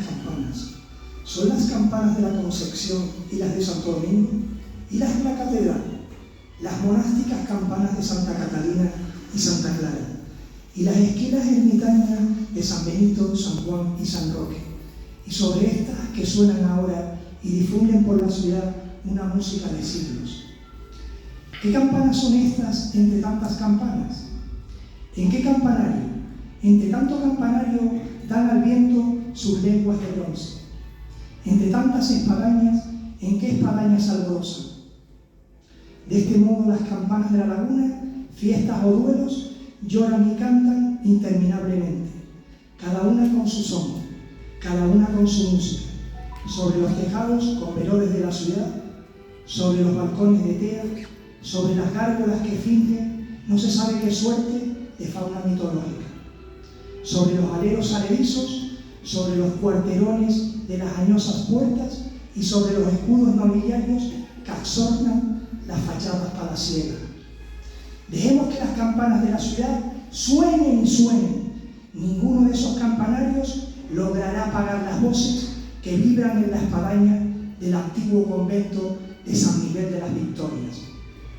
campanas. Son las campanas de la Concepción y las de Santo Domingo y las de la Catedral, las monásticas campanas de Santa Catalina y Santa Clara, y las esquilas ermitañas de San Benito, San Juan y San Roque, y sobre estas que suenan ahora y difunden por la ciudad una música de siglos. ¿Qué campanas son estas entre tantas campanas? ¿En qué campanario? Entre tanto campanario dan al viento sus lenguas de bronce. Entre tantas espadañas, ¿en qué espadañas alborosan? De este modo las campanas de la laguna, fiestas o duelos, lloran y cantan interminablemente, cada una con su son, cada una con su música, sobre los tejados con velones de la ciudad, sobre los balcones de tea, sobre las gárgolas que fingen no se sabe qué suerte de fauna mitológica, sobre los aleros aledizos, sobre los cuarterones de las añosas puertas y sobre los escudos nobiliarios que adornan las fachadas palaciegas. Dejemos que las campanas de la ciudad suenen y suenen. Ninguno de esos campanarios logrará apagar las voces que vibran en la espadaña del antiguo convento de San Miguel de las Victorias.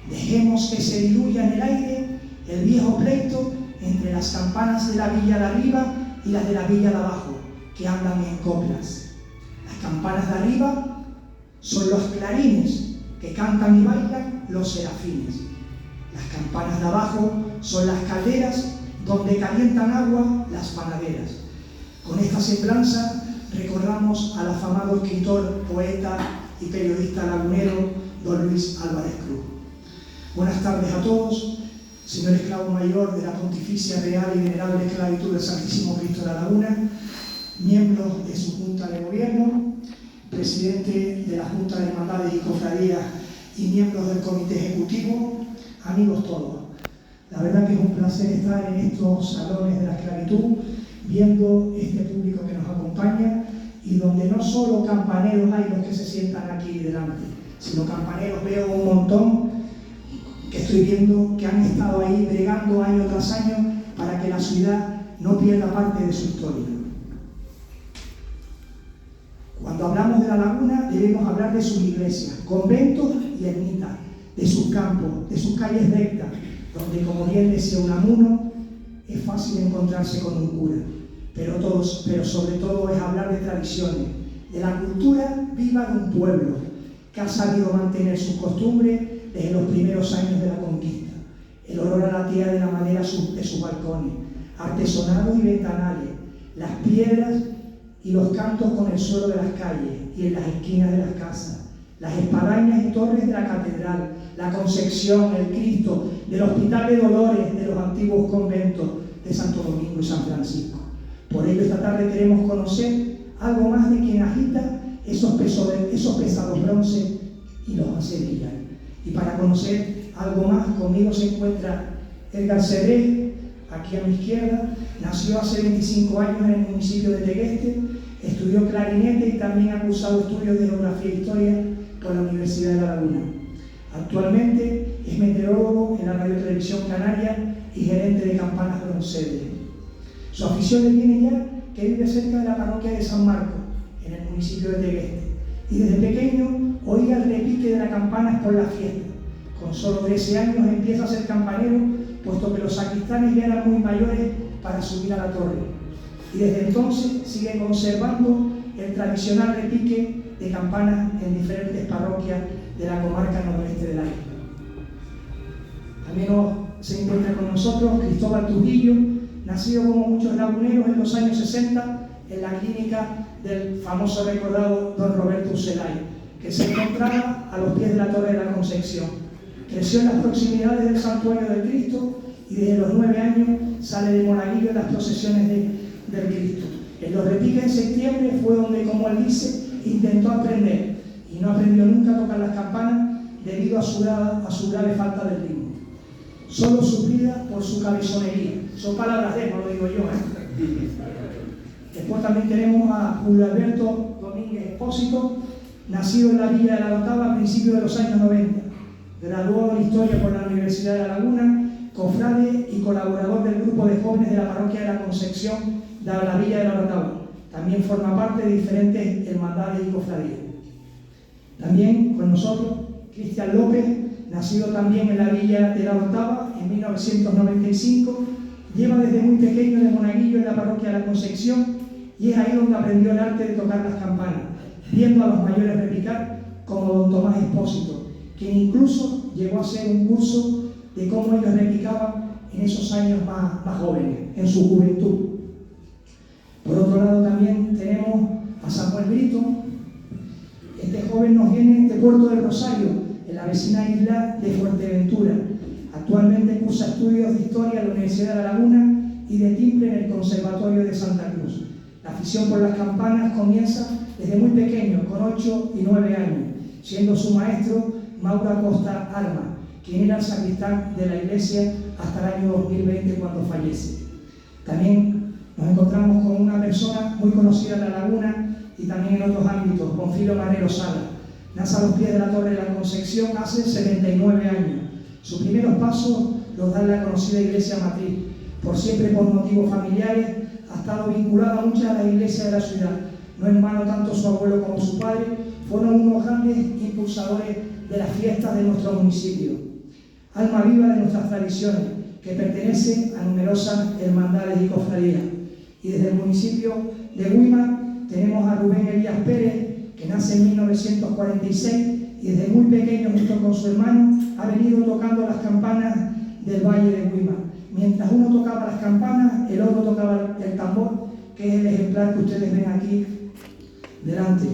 Dejemos que se diluya en el aire el viejo pleito entre las campanas de la villa de arriba y las de la villa de abajo, que andan en coplas. Las campanas de arriba son los clarines que cantan y bailan los serafines. Las campanas de abajo son las calderas donde calientan agua las panaderas. Con esta semblanza recordamos al afamado escritor, poeta y periodista lagunero don Luis Álvarez Cruz. Buenas tardes a todos, señor esclavo mayor de la Pontificia Real y Venerable Esclavitud del Santísimo Cristo de la Laguna, miembros de su Junta de Gobierno, presidente de la Junta de Hermandades y Cofradías y miembros del Comité Ejecutivo, amigos todos. La verdad que es un placer estar en estos salones de la esclavitud, viendo este público que nos acompaña y donde no solo campaneros hay los que se sientan aquí delante, sino campaneros veo un montón que estoy viendo que han estado ahí bregando año tras año para que la ciudad no pierda parte de su historia. Cuando hablamos de la laguna debemos hablar de sus iglesias, conventos y ermitas, de sus campos, de sus calles rectas, donde, como bien decía Unamuno, es fácil encontrarse con un cura, pero sobre todo es hablar de tradiciones, de la cultura viva de un pueblo que ha sabido mantener sus costumbres desde los primeros años de la conquista. El olor a la tierra de la madera de sus balcones, artesonados y ventanales, las piedras y los cantos con el suelo de las calles y en las esquinas de las casas, las espadañas y torres de la catedral, la Concepción, el Cristo, del Hospital de Dolores de los antiguos conventos de Santo Domingo y San Francisco. Por ello esta tarde queremos conocer algo más de quien agita esos pesados bronces y los hace brillar. Y para conocer algo más, conmigo se encuentra Edgar Cedré, aquí a mi izquierda. Nació hace 25 años en el municipio de Tegueste, estudió clarinete y también ha cursado estudios de geografía e historia por la Universidad de La Laguna. Actualmente es meteorólogo en la Radio Televisión Canaria y gerente de campanas Broncede. Su afición le viene ya que vive cerca de la parroquia de San Marcos, en el municipio de Tegueste, y desde pequeño oía el repique de las campanas por la fiesta. Con solo 13 años empieza a ser campanero, puesto que los sacristanes ya eran muy mayores para subir a la torre. Y desde entonces sigue conservando el tradicional repique de campanas en diferentes parroquias de la comarca noroeste de la isla. También se encuentra con nosotros Cristóbal Trujillo, nacido como muchos laguneros en los años 60 en la clínica del famoso recordado don Roberto Ucelay, que se encontraba a los pies de la Torre de la Concepción. Creció en las proximidades del Santuario del Cristo y desde los 9 años sale de monaguillo en las procesiones del Cristo. En los repiques en septiembre fue donde, como él dice, intentó aprender y no aprendió nunca a tocar las campanas debido a su grave falta de ritmo, solo suplida por su cabezonería. Son palabras de él, no lo digo yo. Después también tenemos a Julio Alberto Domínguez Espósito, nacido en la Villa de la Lotava a principios de los años 90. Graduado en Historia por la Universidad de La Laguna, cofrade y colaborador del grupo de jóvenes de la parroquia de la Concepción de la Villa de la Lotava. también forma parte de diferentes hermandades y cofradías. También con nosotros, Cristian López, nacido también en la villa de La Orotava en 1995, lleva desde muy pequeño de monaguillo en la parroquia de la Concepción y es ahí donde aprendió el arte de tocar las campanas, viendo a los mayores repicar como don Tomás Expósito, quien incluso llegó a hacer un curso de cómo ellos repicaban en esos años más jóvenes, en su juventud. Por otro lado también tenemos a Samuel Brito. Este joven nos viene de Puerto del Rosario, en la vecina isla de Fuerteventura. Actualmente cursa estudios de Historia en la Universidad de La Laguna y de timbre en el Conservatorio de Santa Cruz. La afición por las campanas comienza desde muy pequeño, con 8 y 9 años, siendo su maestro Mauro Acosta Arma, quien era el sacristán de la iglesia hasta el año 2020 cuando fallece. También nos encontramos con una persona muy conocida en La Laguna y también en otros ámbitos, Bonfilo Marrero Sala. Nace a los pies de la Torre de la Concepción hace 79 años. Sus primeros pasos los da en la conocida iglesia matriz. Por siempre por motivos familiares ha estado vinculado a muchas de las iglesias de la ciudad. No en vano tanto su abuelo como su padre fueron unos grandes impulsadores de las fiestas de nuestro municipio. Alma viva de nuestras tradiciones, que pertenece a numerosas hermandades y cofradías. Y desde el municipio de Güímar tenemos a Rubén Elías Pérez, que nace en 1946 y desde muy pequeño, junto con su hermano, ha venido tocando las campanas del Valle de Güímar. Mientras uno tocaba las campanas, el otro tocaba el tambor, que es el ejemplar que ustedes ven aquí delante.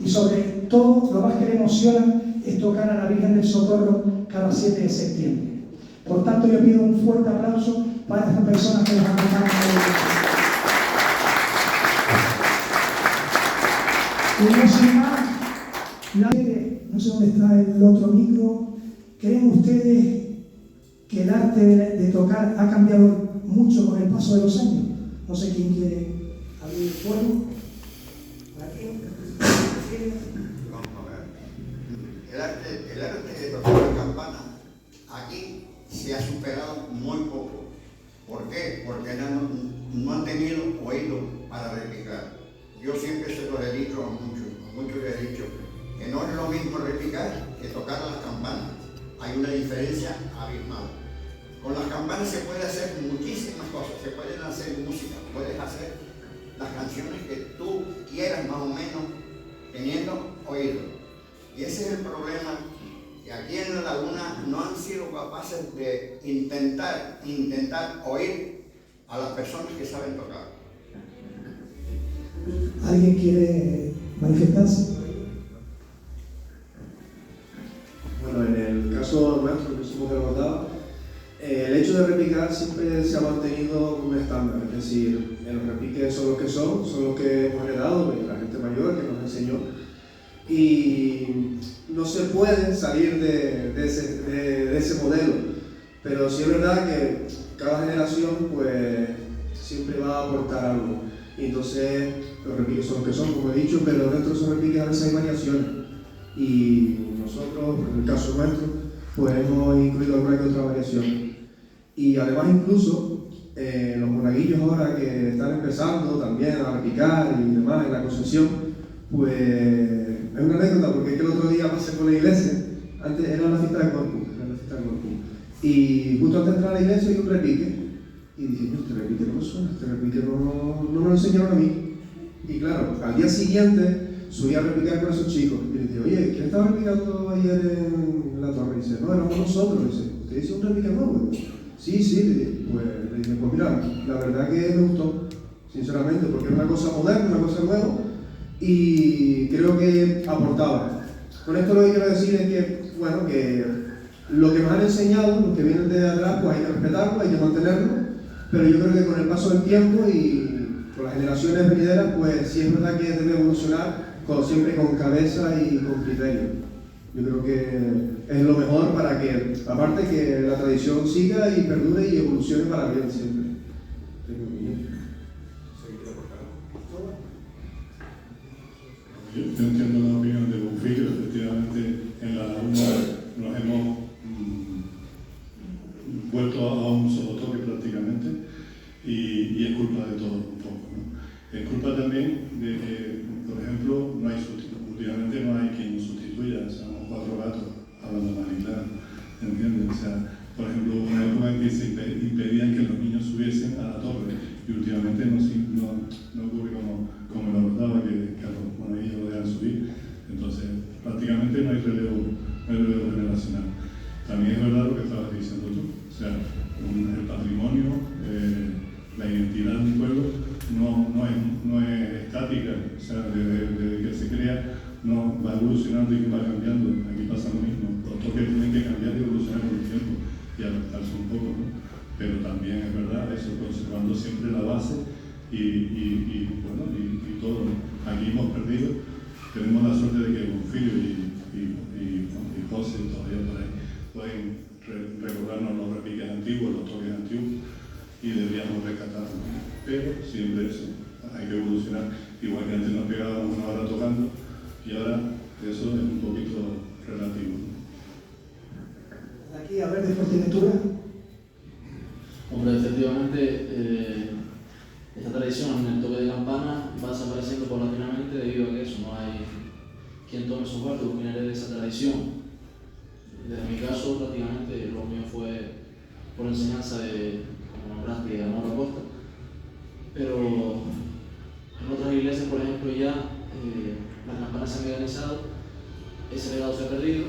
Y sobre todo, lo más que le emociona es tocar a la Virgen del Socorro cada 7 de septiembre. Por tanto, yo pido un fuerte aplauso para estas personas que nos acompañan hoy. Y no sin más, no sé dónde está el otro micro. ¿Creen ustedes que el arte de tocar ha cambiado mucho con el paso de los años? No sé quién quiere abrir el fuego. Vamos a ver. El arte de tocar la campana aquí se ha superado muy poco. ¿Por qué? Porque no han tenido oído para repicar. Yo siempre se lo he dicho a muchos les he dicho que no es lo mismo repicar que tocar las campanas. Hay una diferencia abismal. Con las campanas se puede hacer muchísimas cosas, se pueden hacer música, puedes hacer las canciones que tú quieras más o menos teniendo oído. Y ese es el problema, que aquí en La Laguna no han sido capaces de intentar oír a las personas que saben tocar. ¿Alguien quiere manifestarse? Bueno, en el caso nuestro, que somos de La Orotava, el hecho de repicar siempre se ha mantenido un estándar, es decir, los repiques son los que son los que hemos heredado de la gente mayor que nos enseñó, y no se puede salir de ese modelo, pero sí es verdad que cada generación pues siempre va a aportar algo, y entonces los repiques son los que son, como he dicho, pero dentro de esos repiques a veces hay variaciones, y nosotros, en el caso nuestro, pues hemos incluido alguna que otra variación. Y además incluso los monaguillos ahora que están empezando también a repicar y demás en la Concepción, pues es una anécdota porque es que el otro día pasé por la iglesia, antes era la fiesta de Corpus, y justo antes de entrar a la iglesia hay un repique, y dije, este repique no me suena, este repique no me lo enseñaron a mí. Y claro, al día siguiente subí a repicar con esos chicos, y les dije, oye, ¿quién estaba repicando ayer en la torre? Y dice, no, éramos nosotros. Y dice, ¿usted dice un repique nuevo? Sí, le dije, pues mira, la verdad que me gustó, sinceramente, porque es una cosa moderna, una cosa nueva, y creo que aportaba. Con esto lo que quiero decir es que, bueno, que lo que nos han enseñado, los que vienen de atrás, pues hay que respetarlo, hay que mantenerlo, pero yo creo que con el paso del tiempo y con las generaciones venideras, pues sí es verdad que debe evolucionar siempre con cabeza y con criterio. Yo creo que es lo mejor para que, aparte que la tradición siga y perdure y evolucione para bien siempre. Yo entiendo la opinión de Bonfilo. Efectivamente en La Laguna nos hemos vuelto a un solo toque prácticamente, y es culpa de todo un poco, ¿no? Es culpa también no ocurre como en la rodada, que a los monaguillos lo dejan subir. Entonces, prácticamente no hay relevo generacional. También es verdad lo que estabas diciendo tú, o sea, el patrimonio, la identidad de un pueblo no es estática, o sea, desde que se crea no va evolucionando y va cambiando. Aquí pasa lo mismo, los toques tienen que cambiar y evolucionar con el tiempo y adaptarse un poco, ¿no? Pero también es verdad eso, conservando siempre la base y todo. Aquí hemos perdido, tenemos la suerte de que Bonfilio y José todavía por ahí pueden recordarnos los repiques antiguos, los toques antiguos, y deberíamos rescatarlos. Pero siempre eso, hay que evolucionar. Igual que antes nos pegábamos una hora tocando, y ahora eso es un poquito relativo. Aquí, a ver, de Fuerteventura. Hombre, efectivamente, esta tradición en el toque de campana va desapareciendo paulatinamente debido a que eso, no hay quien tome su parte o quien herede esa tradición. Desde mi caso, prácticamente lo mío fue por enseñanza de, como nombraste, de Amor Acosta, pero en otras iglesias, por ejemplo, ya las campanas se han mecanizado, ese legado se ha perdido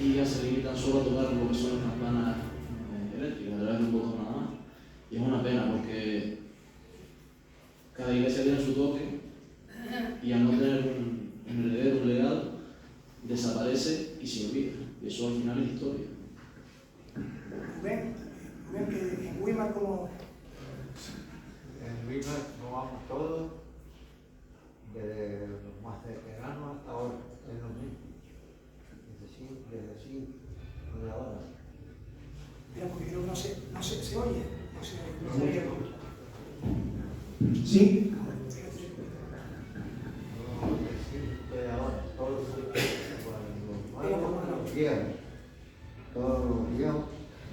y ya se limitan solo a tocar lo que son las campanas eléctricas, a través de un botón nada más. Y es una pena porque cada iglesia tiene su toque y al no tener un heredero, un legado, desaparece y se olvida. Y eso al final es historia. Ven que en Weimar como... En Weimar nos vamos todos, desde los más veteranos hasta ahora, es lo mismo. Desde así, de ahora. Mira, porque creo que no se oye. No se oye. De Sí. ahora, todos los viejos, todos los viejos,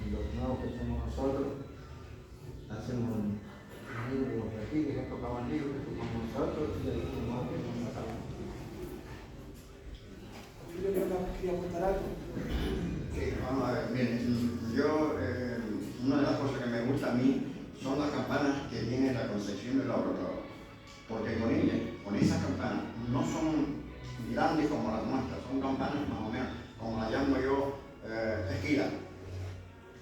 y los nuevos que somos nosotros, hacemos un libro aquí, que tocaban libros, que tocamos nosotros, y ahí no acabamos. Yo creo que quería apuntar algo. Sí, vamos a ver, miren, yo, una de las cosas que me gusta a mí son las campanas que tiene la Concepción del Laboratorio, porque con ellas, con esas campanas, no son grandes como las nuestras, son campanas más o menos, como las llamo yo, esquila.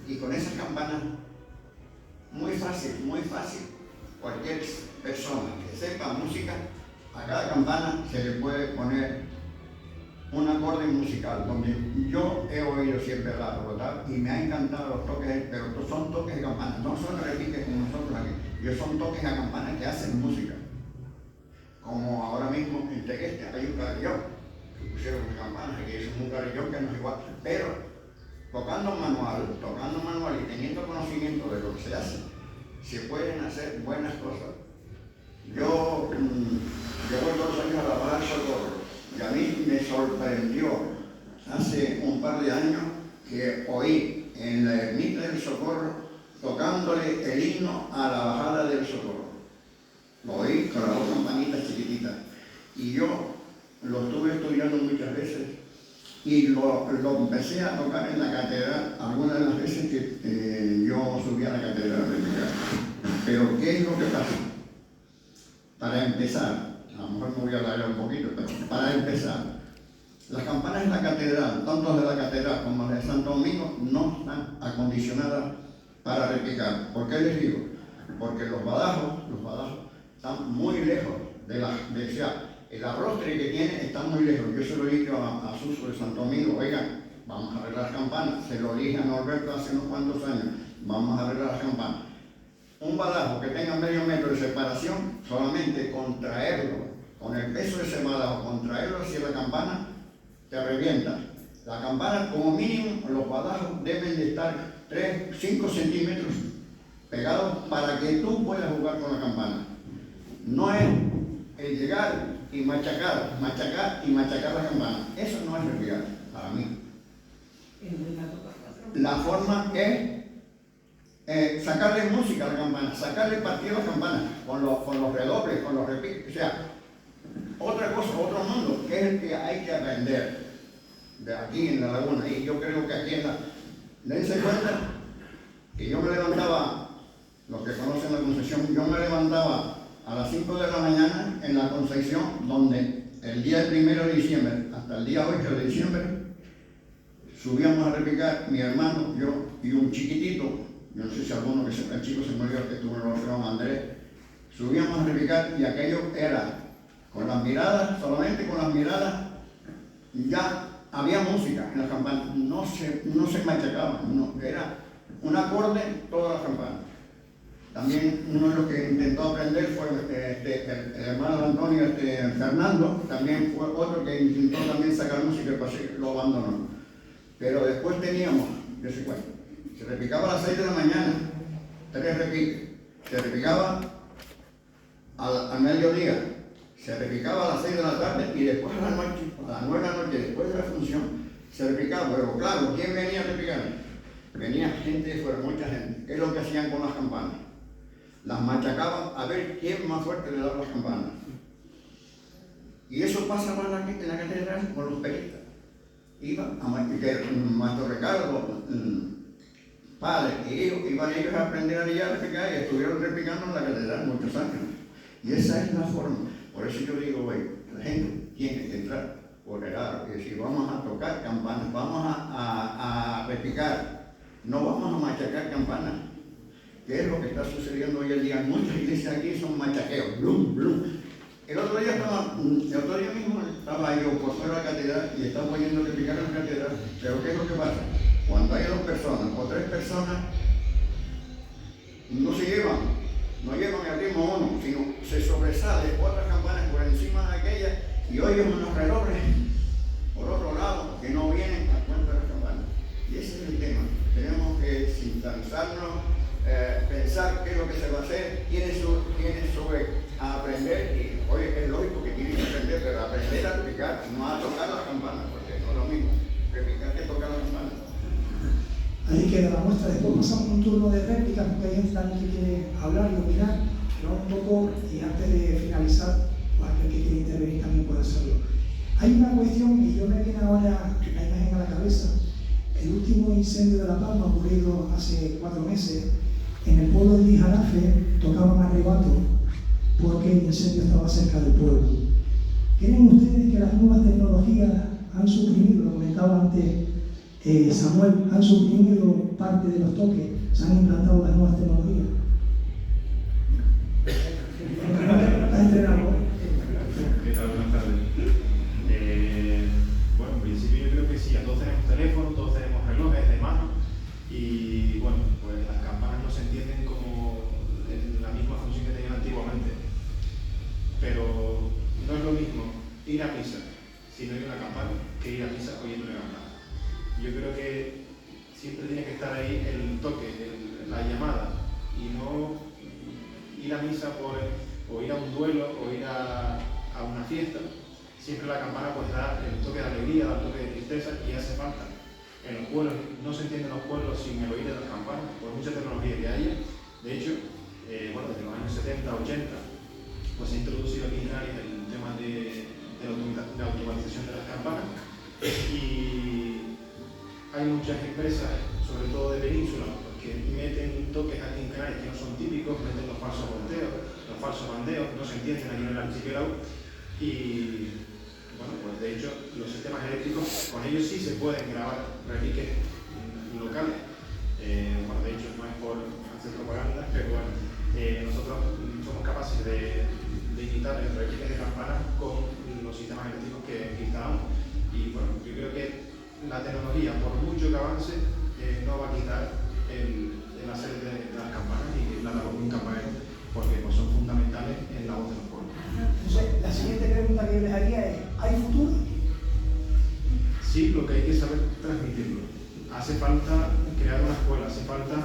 Y con esas campanas, muy fácil, cualquier persona que sepa música, a cada campana se le puede poner un acorde musical, donde yo he oído siempre la rodar y me ha encantado los toques, pero son toques de campana, no son repiques como nosotros aquí, son toques a campana que hacen música. Como ahora mismo en Tequeste hay un carillón, que pusieron campanas, que es un carillón que no es igual, pero tocando manual y teniendo conocimiento de lo que se hace, se pueden hacer buenas cosas. Yo voy todos los años a la Bala del Socorro, y a mí me sorprendió hace un par de años que oí en la ermita del Socorro tocándole el himno a la bajada del Socorro. Lo oí con las dos campanitas chiquititas. Y yo lo estuve estudiando muchas veces y lo empecé a tocar en la catedral algunas de las veces que yo subí a la catedral de Miguel. Pero ¿qué es lo que pasa? Para empezar, a lo mejor me voy a alargar un poquito, pero para empezar, las campanas de la catedral, tanto de la catedral como de Santo Domingo, no están acondicionadas para repicar. ¿Por qué les digo? Porque los badajos están muy lejos el arrostre que tiene está muy lejos. Yo se lo dije a Suso de Santo Domingo, oigan, vamos a arreglar las campanas. Se lo dije a Norberto hace unos cuantos años, vamos a arreglar las campanas. Un badajo que tenga medio metro de separación, solamente contraerlo, con el peso de ese badajo, contraerlo hacia la campana, te revienta. La campana, como mínimo, los badajos deben de estar 5 centímetros pegados para que tú puedas jugar con la campana. No es el llegar y machacar la campana. Eso no es repicar, para mí. La forma es sacarle música a la campana, sacarle partido a la campana, con los redobles, con los repiques, o sea, otra cosa, otro mundo, que es el que hay que aprender de aquí en la laguna. Y yo creo que aquí dense cuenta que yo me levantaba, los que conocen la Concepción, yo me levantaba a las 5 de la mañana en la Concepción, donde el día 1 de diciembre hasta el día 8 de diciembre subíamos a repicar mi hermano, yo y un chiquitito, yo no sé si alguno que el chico se murió, que estuvo en el Orfeón Andrés, subíamos a repicar y aquello era con las miradas, solamente con las miradas, ya había música en las campanas, no se machacaban, no, era un acorde todas las campanas. También uno de los que intentó aprender fue el hermano de Antonio, Fernando, también fue otro que intentó también sacar música, y lo abandonó. Pero después teníamos, yo sé cuál, se repicaba a las 6 de la mañana, 3 repiques, se repicaba al mediodía, se repicaba a las 6 de la tarde y después a la noche, a las 9 de la noche, después de la función, se repicaba. Pero claro, ¿quién venía a repicar? Venía gente de fuera, mucha gente. ¿Qué es lo que hacían con las campanas? Las machacaban a ver quién más fuerte le daba las campanas. Y eso pasaba en la catedral con los peristas. Iban a Maestro Ricardo, padre y hijo, iban ellos a aprender a repicar y estuvieron repicando en la catedral muchos años. Y esa es la forma. Por eso yo digo, güey, la gente tiene que entrar por el aro y decir, vamos a tocar campanas, vamos a repicar, no vamos a machacar campanas. ¿Qué es lo que está sucediendo hoy en día? Muchas iglesias aquí son machaqueos, blum, blum. El otro día mismo estaba yo por fuera de la catedral y estaba oyendo repicar en la catedral. Pero ¿qué es lo que pasa? Cuando hay 2 personas o 3 personas, no se llevan, no llevan el ritmo uno, sino se sobresale otras campanas por encima de aquellas y oyen unos relojes por otro lado que no vienen a cuenta de las campanas. Y ese es el tema. Tenemos que sintonizarnos, pensar qué es lo que se va a hacer, quiénes sube a aprender, y oye, es lógico que tienen que aprender, pero aprender a repicar, no a tocar las campanas, porque no es lo mismo repicar que tocar las campanas. Ahí queda la muestra. Después pasamos un turno de réplicas, porque hay gente también que quiere hablar y opinar, ¿no? Un poco, y antes de finalizar, pues aquel que quiere intervenir también puede hacerlo. Hay una cuestión, y yo me viene ahora la imagen a la cabeza. El último incendio de La Palma, ocurrido hace 4 meses, en el pueblo de Lijarafe tocaban arrebato porque el incendio estaba cerca del pueblo. ¿Creen ustedes que las nuevas tecnologías han suprimido, lo comentaba antes Samuel, han suprimido parte de los toques, se han implantado las nuevas tecnologías? ¿Estás entrenado? ¿Qué tal? Buenas tardes. Bueno, en principio yo creo que sí, todos tenemos teléfono, todos tenemos relojes de mano y bueno, pues las campanas no se entienden como la misma función que tenían antiguamente. Pero no es lo mismo ir a misa si no hay una campana que ir a misa oyendo una campana. Yo creo que siempre tiene que estar ahí el toque, la llamada, y no ir a misa o ir a un duelo o ir a una fiesta. Siempre la campana pues da el toque de alegría, da el toque de tristeza y hace falta. En los pueblos, no se entienden los pueblos sin el oír de las campanas, por mucha tecnología que haya. De hecho, bueno, desde los años 70, 80, pues se ha introducido aquí en Canarias el tema de la automatización de las campanas. Y hay muchas empresas, sobre todo de península, que meten toques aquí en Canarias que no son típicos, meten los falsos volteos, los falsos bandeos, no se entienden aquí en el archipiélago. Y bueno, pues de hecho los sistemas eléctricos, con ellos sí se pueden grabar repiques locales. Bueno, de hecho no es por hacer propaganda, pero bueno, nosotros somos capaces de imitar el repique de campanas con los sistemas eléctricos que instalamos. Y bueno, yo creo que la tecnología, por mucho que avance, no va a quitar el hacer de las campanas y la labor de un campanero, porque pues, son fundamentales en la voz de los pueblos. Entonces, la siguiente pregunta que yo les haría es, ¿hay futuro? Sí, lo que hay que saber transmitirlo. Hace falta crear una escuela, hace falta...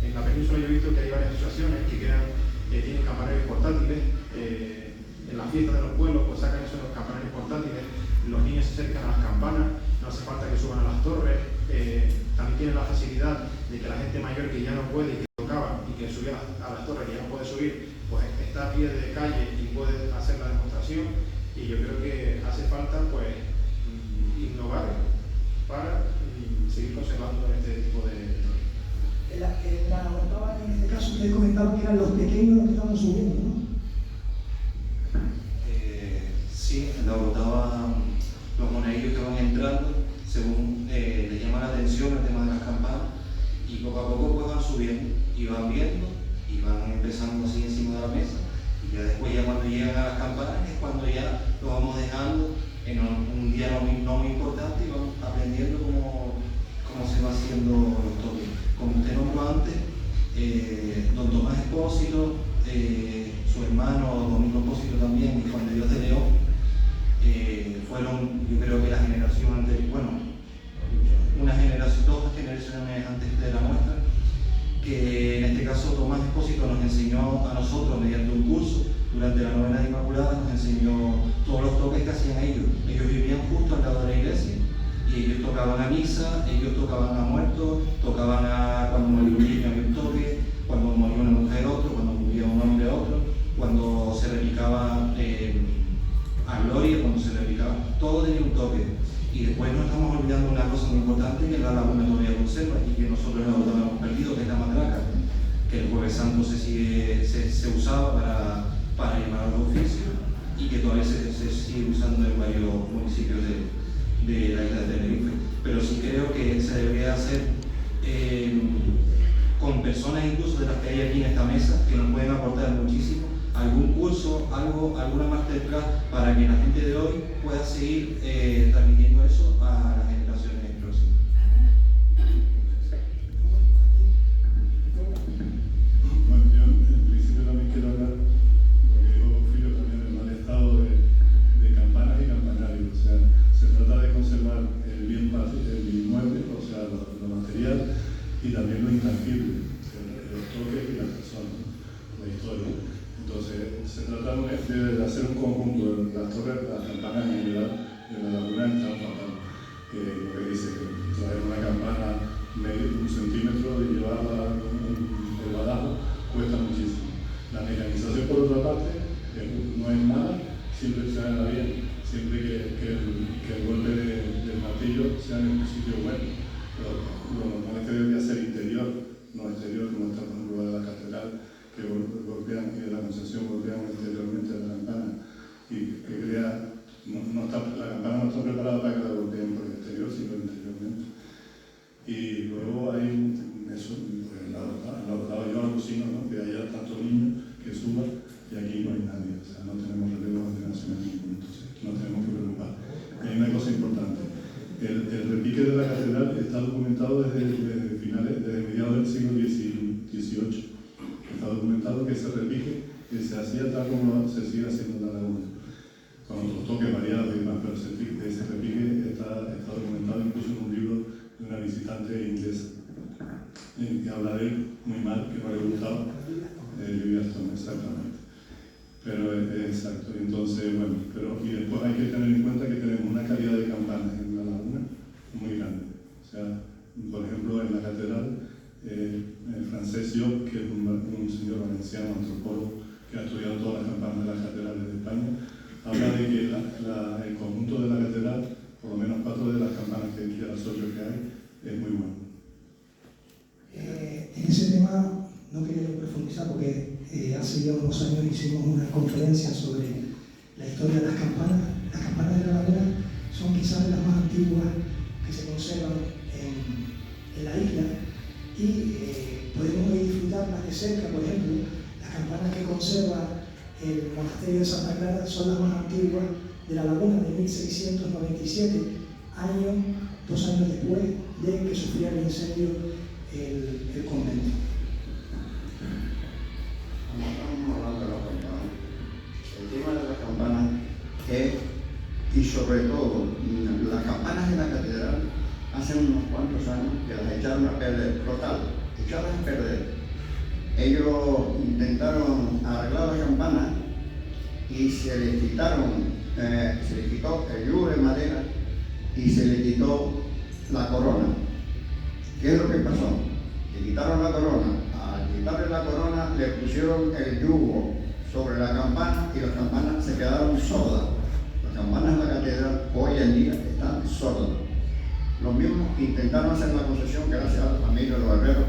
En la península yo he visto que hay varias asociaciones que tienen campaneros portátiles. En las fiestas de los pueblos pues sacan esos campaneros portátiles, los niños se acercan a las campanas, no hace falta que suban a las torres. También tienen la facilidad de que la gente mayor que ya no puede y que tocaba y que subía a las torres y ya no puede subir, pues está a pie de calle y puede hacer la demostración. Y yo creo que hace falta pues innovar para seguir conservando este tipo de En la Orotava, en este caso, ustedes comentaban que eran los pequeños los que estaban subiendo, ¿no? Sí, en la Orotava los monaguillos que van entrando, según les llama la atención el tema de las campanas, y poco a poco pues van subiendo y van viendo y van empezando así encima de la mesa, y ya después ya cuando llegan a las campanas es cuando ya lo vamos dejando en un día no muy importante y vamos aprendiendo cómo se va haciendo los toques. Como usted nombró antes, don Tomás Expósito, su hermano Domingo Expósito también, y Juan de Dios de León, fueron, yo creo que la generación anterior, bueno, dos generaciones antes de la nuestra, que en este caso Tomás Expósito nos enseñó a nosotros mediante un curso durante la novena de Inmaculada, nos enseñó todos los toques que hacían ellos. Ellos vivían justo al lado de la iglesia y ellos tocaban a misa, ellos tocaban a muertos, tocaban a cuando moría un niño había un toque, cuando moría una mujer otro, cuando moría un hombre otro, cuando se replicaba a gloria, cuando se replicaba, todo tenía un toque. Y después no estamos olvidando una cosa muy importante que la laguna todavía conserva y que nosotros en la Orotava hemos perdido, que es la matraca, que el Jueves Santo se usaba para llamar a los oficios y que todavía se sigue usando en varios municipios de la isla de Tenerife. Pero sí creo que se debería hacer con personas incluso de las que hay aquí en esta mesa, que nos pueden aportar muchísimo, algún curso, alguna masterclass para que la gente de hoy pueda seguir transmitiendo eso a las generaciones próximas. Bueno, yo en principio también quiero hablar, porque dijo Filio también del mal estado de campanas y campanarios. O sea, se trata de conservar el bien inmueble, o sea, lo material y también lo intangible, los toques y las personas, la historia. Entonces, se trata de hacer un conjunto. Las campanas en general de la laguna están fatal. Lo que dice que traer una campana medio un centímetro y llevarla el badajo cuesta muchísimo. La mecanización, por otra parte, no es mala, siempre se haga bien, siempre que el golpe del martillo sea en un sitio bueno. Pero lo normal es que debería ser interior, no exterior, como está por ejemplo de la catedral, que golpean, que la Concepción golpean exteriormente a la campana y que crea, la campana no está preparada para que la golpeen por el exterior, sino interiormente. Y luego hay eso, en la Orotava yo alucino, ¿no? Que haya tantos niños que suban y aquí no hay nadie, o sea, no tenemos relevo generacional ninguno, entonces no tenemos que preocupar. Y hay una cosa importante, el repique de la catedral está documentado desde mediados del siglo XVIII. Está documentado que ese repique se hacía tal como se sigue haciendo en la laguna, con otros toques variados y demás, pero ese repique está documentado incluso en un libro de una visitante inglesa, que habla de él muy mal, que no le gustaba, Livingstone, exactamente. Pero exacto, entonces, bueno, y después hay que tener en cuenta que tenemos una calidad de campanas en la laguna muy grande. O sea, por ejemplo, en la catedral, Francesc Llop, que es un señor valenciano, antropólogo, que ha estudiado todas las campanas de las catedrales de España, habla de que el conjunto de la catedral, por lo menos 4 de las campanas de las 8 que hay, es muy bueno. En ese tema no quería profundizar porque hace ya unos años hicimos una conferencia sobre la historia de las campanas. Las campanas de la laguna son quizás de las más antiguas que se conservan en la isla y podemos disfrutarlas de cerca. Por ejemplo, las campanas que conserva el monasterio de Santa Clara son las más antiguas de la laguna, de 1697, 2 años después de que sufriera el incendio el convento. Estamos hablando de las campanas. El tema de las campanas es, y sobre todo, las campanas de la catedral, hace unos cuantos años que las echaron a perder, total, echadas a perder. Ellos intentaron arreglar las campanas y se les quitó el yugo de madera y se le quitó la corona. ¿Qué es lo que pasó? Le quitaron la corona. Al quitarle la corona le pusieron el yugo sobre la campana y las campanas se quedaron sordas. Las campanas de la catedral hoy en día están sordas. Los mismos intentaron hacer la concesión gracias a la familia de los herreros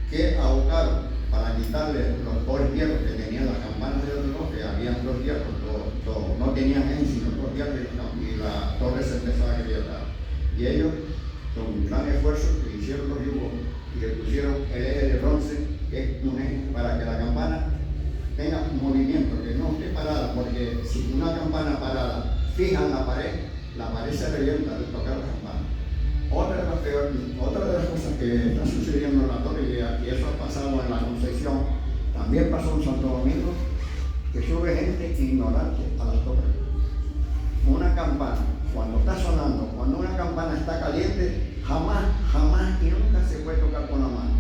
que abocaron para quitarle los dos hierros que tenían las campanas de reloj, que habían dos hierros, no tenían en sino dos hierros y la torre se empezó a agrietar. Y ellos, con un gran esfuerzo, hicieron los yugos y le pusieron el eje de bronce, que es un eje para que la campana tenga movimiento, que no esté parada, porque si una campana parada fija en la pared se revienta de tocar la campana. Otra de las cosas que está sucediendo en la torre, y eso ha pasado en la Concepción, también pasó en Santo Domingo, que sube gente ignorante a las torres. Una campana, cuando está sonando, cuando una campana está caliente, jamás y nunca se puede tocar con la mano,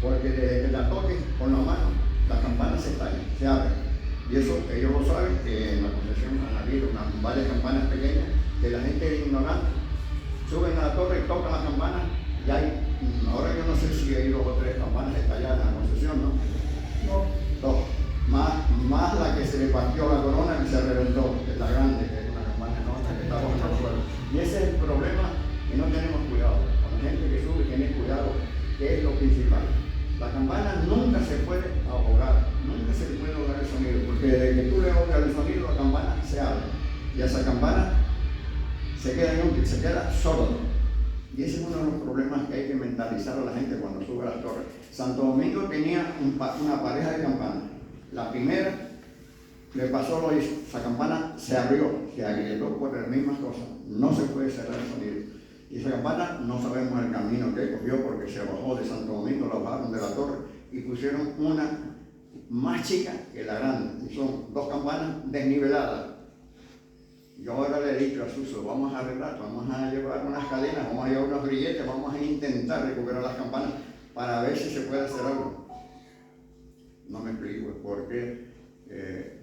porque desde que la toques con la mano, la campana se estalla, se abre. Y eso ellos lo saben, que en la Concepción han habido varias campanas pequeñas, que la gente es ignorante, suben a la torre y tocan la campana, y hay, ahora yo no sé si hay 2 o 3 campanas estalladas en la Concepción, ¿no? No, 2. Más la que se le partió la corona y se reventó, que es la grande, que es una campana enorme que está bajo el suelo. Y ese es el problema, que no tenemos cuidado. Con la gente que sube, tiene cuidado, que es lo principal. La campana nunca se puede ahogar, nunca se le puede ahogar el sonido, porque desde que tú le ahogas el sonido, la campana se abre. Y esa campana se queda inútil, se queda sordo. Y ese es uno de los problemas que hay que mentalizar a la gente cuando sube a las torres. Santo Domingo tenía una pareja de campanas. La primera le pasó lo hizo, esa campana se abrió, se agrietó por las mismas cosas. No se puede cerrar el sonido. Y esa campana no sabemos el camino que cogió porque se bajó de Santo Domingo, la bajaron de la torre y pusieron una más chica que la grande. Y son 2 campanas desniveladas. Yo ahora le he dicho a Suso, vamos a arreglar, vamos a llevar unas cadenas, vamos a llevar unos grilletes, vamos a intentar recuperar las campanas para ver si se puede hacer algo. No me explico, porque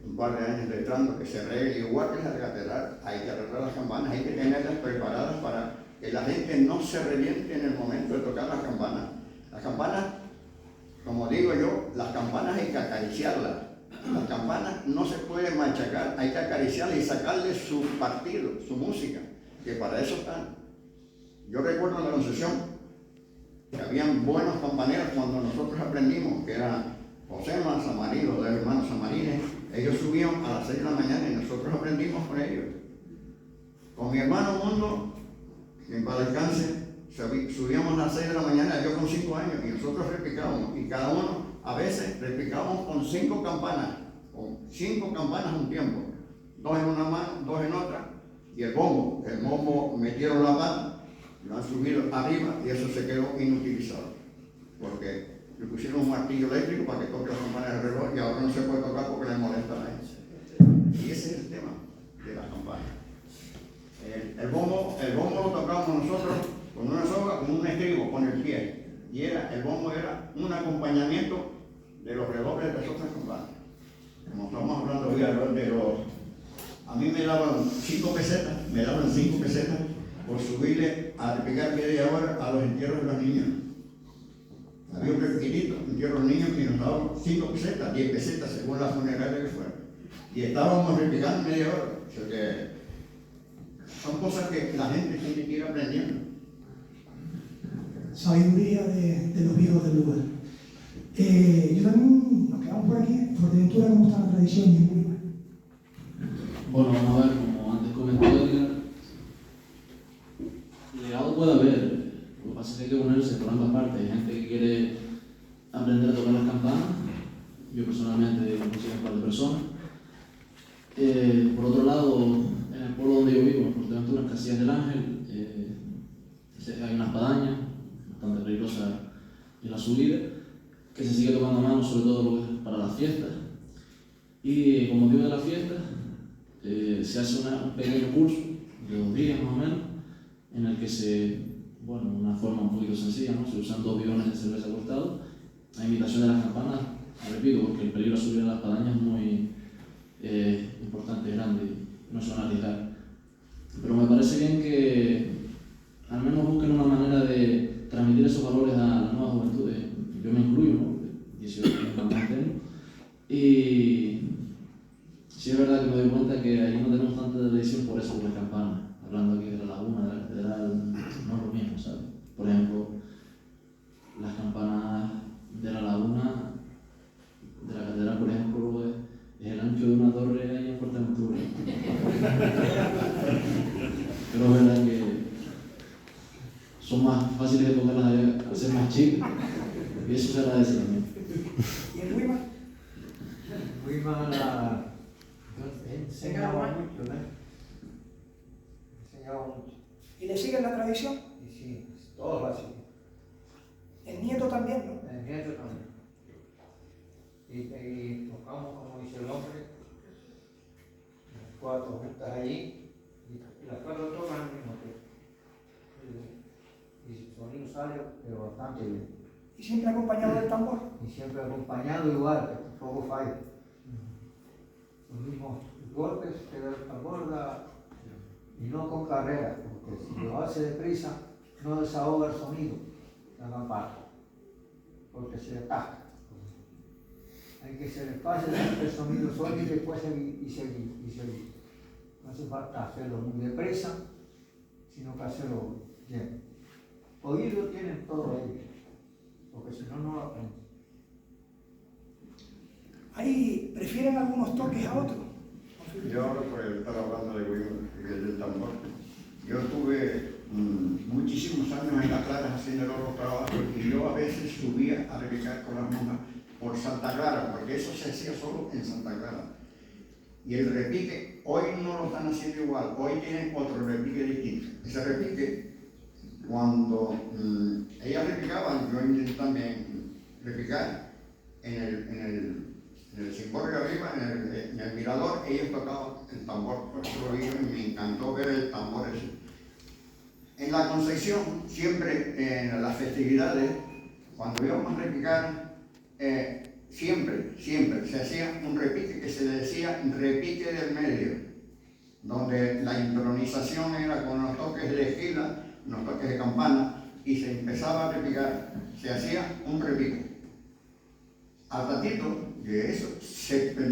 un par de años detrás que se arregle, igual que la catedral, hay que arreglar las campanas, hay que tenerlas preparadas para que la gente no se reviente en el momento de tocar las campanas. Las campanas, como digo yo, las campanas hay que acariciarlas. Las campanas no se pueden machacar, hay que acariciarlas y sacarle su partido, su música, que para eso están. Yo recuerdo en la Concepción que habían buenos campaneros cuando nosotros aprendimos, que era José Manzamarino, los hermanos Samarines. Ellos subían a las 6 de la mañana y nosotros aprendimos con ellos. Con mi hermano Mundo, que en paz descanse, subíamos a las 6 de la mañana, yo con 5 años, y nosotros repicábamos, y cada uno a veces repicábamos con 5 campanas, a un tiempo, 2 en una mano, 2 en otra, y el bombo metieron la pata, lo han subido arriba y eso se quedó inutilizado, porque le pusieron un martillo eléctrico para que toque las campanas del reloj y ahora no se puede tocar porque le molesta a la gente. Y ese es el tema de las campanas. El bombo lo tocábamos nosotros con una soga, con un estribo, con el pie. Y el bombo era un acompañamiento de los relojes de las otras campanas. Como estamos hablando hoy de a mí me daban 5 pesetas, por subirle a repicar media hora a los entierros de los niños. Había un requisito, entierro de los niños que nos daban 5 pesetas, 10 pesetas, según la funeraria que fuera. Y estábamos repicando media hora. O sea que son cosas que la gente tiene que ir aprendiendo. Sabiduría de los viejos del lugar. Yo también, nos quedamos por aquí, Fuerteventura, ¿cómo está la tradición? Y muy mal. Bueno, vamos a ver, como antes comentó Edgar, legado puede haber, lo que pasa es que hay que ponerse por ambas partes. Hay gente que quiere aprender a tocar las campanas, yo personalmente consigo un par de personas. Por otro lado, en el pueblo donde yo vivo, en Fuerteventura, en Casillas del Ángel, hay una espadaña bastante peligrosa en la subida, que se sigue tocando a mano, sobre todo lo que es para las fiestas. Y con motivo de las fiestas, se hace un pequeño curso de 2 días más o menos, en el que una forma un poquito sencilla, ¿no? Se usan 2 bidones de cerveza cortados, a imitación de las campanas, repito, porque el peligro de subir a la espadaña es muy importante, grande, y no se van a arriesgar. Pero me parece bien que al menos busquen una manera de transmitir esos valores a la nueva juventud. Yo me incluyo, ¿no? 18 años tengo. Y sí es verdad que me doy cuenta que ahí no tenemos tanta tradición por eso, por las campanas. Hablando aquí de la laguna, de la catedral, no es lo mismo, ¿sabes? Por ejemplo, las campanas de Pero es verdad que son más fáciles de tocar al ser más chicos y eso se agradece también. ¿Y el Wima? Fuimos a la... Enseñaba mucho, ¿no? Enseñaba mucho. ¿Y le siguen la tradición? Y sí, todos lo hacían. El nieto también, ¿no? El nieto también. Y tocamos, como dice el hombre, las cuatro juntas allí, y las cuatro tocan al mismo tiempo. Y el sonido sale, pero bastante bien. Y siempre acompañado del tambor. Y siempre acompañado igual, que tampoco falla. Los mismos golpes que da el tambor da, y no con carrera, porque si lo hace deprisa, no desahoga el sonido de la campana, porque se le ataca. Hay que se le pase el sonido sólido y después seguir. No hace falta hacerlo muy deprisa, sino que hacerlo bien. Oído tienen todo ellos, porque si no, no lo aprenden. Ahí prefieren algunos toques a otros. Yo ahora por estar hablando de Wim y del tambor, yo tuve muchísimos años en las claras haciendo los trabajos y yo a veces subía a repicar con las monjas por Santa Clara, porque eso se hacía solo en Santa Clara. Y el repique, hoy no lo están haciendo igual, hoy tienen otro repique distinto. Ese repique, cuando ellas repicaban, yo intenté también repicar en el cimborrio arriba, en el mirador, ellos tocaban el tambor, por eso lo vi y me encantó ver el tambor ese. En la Concepción, siempre en las festividades, cuando íbamos a repicar, siempre se hacía un repique que se le decía repique del medio, donde la improvisación era con los toques de esquila, los toques de campana, y se empezaba a repicar, se hacía un repique. Al ratito, que eso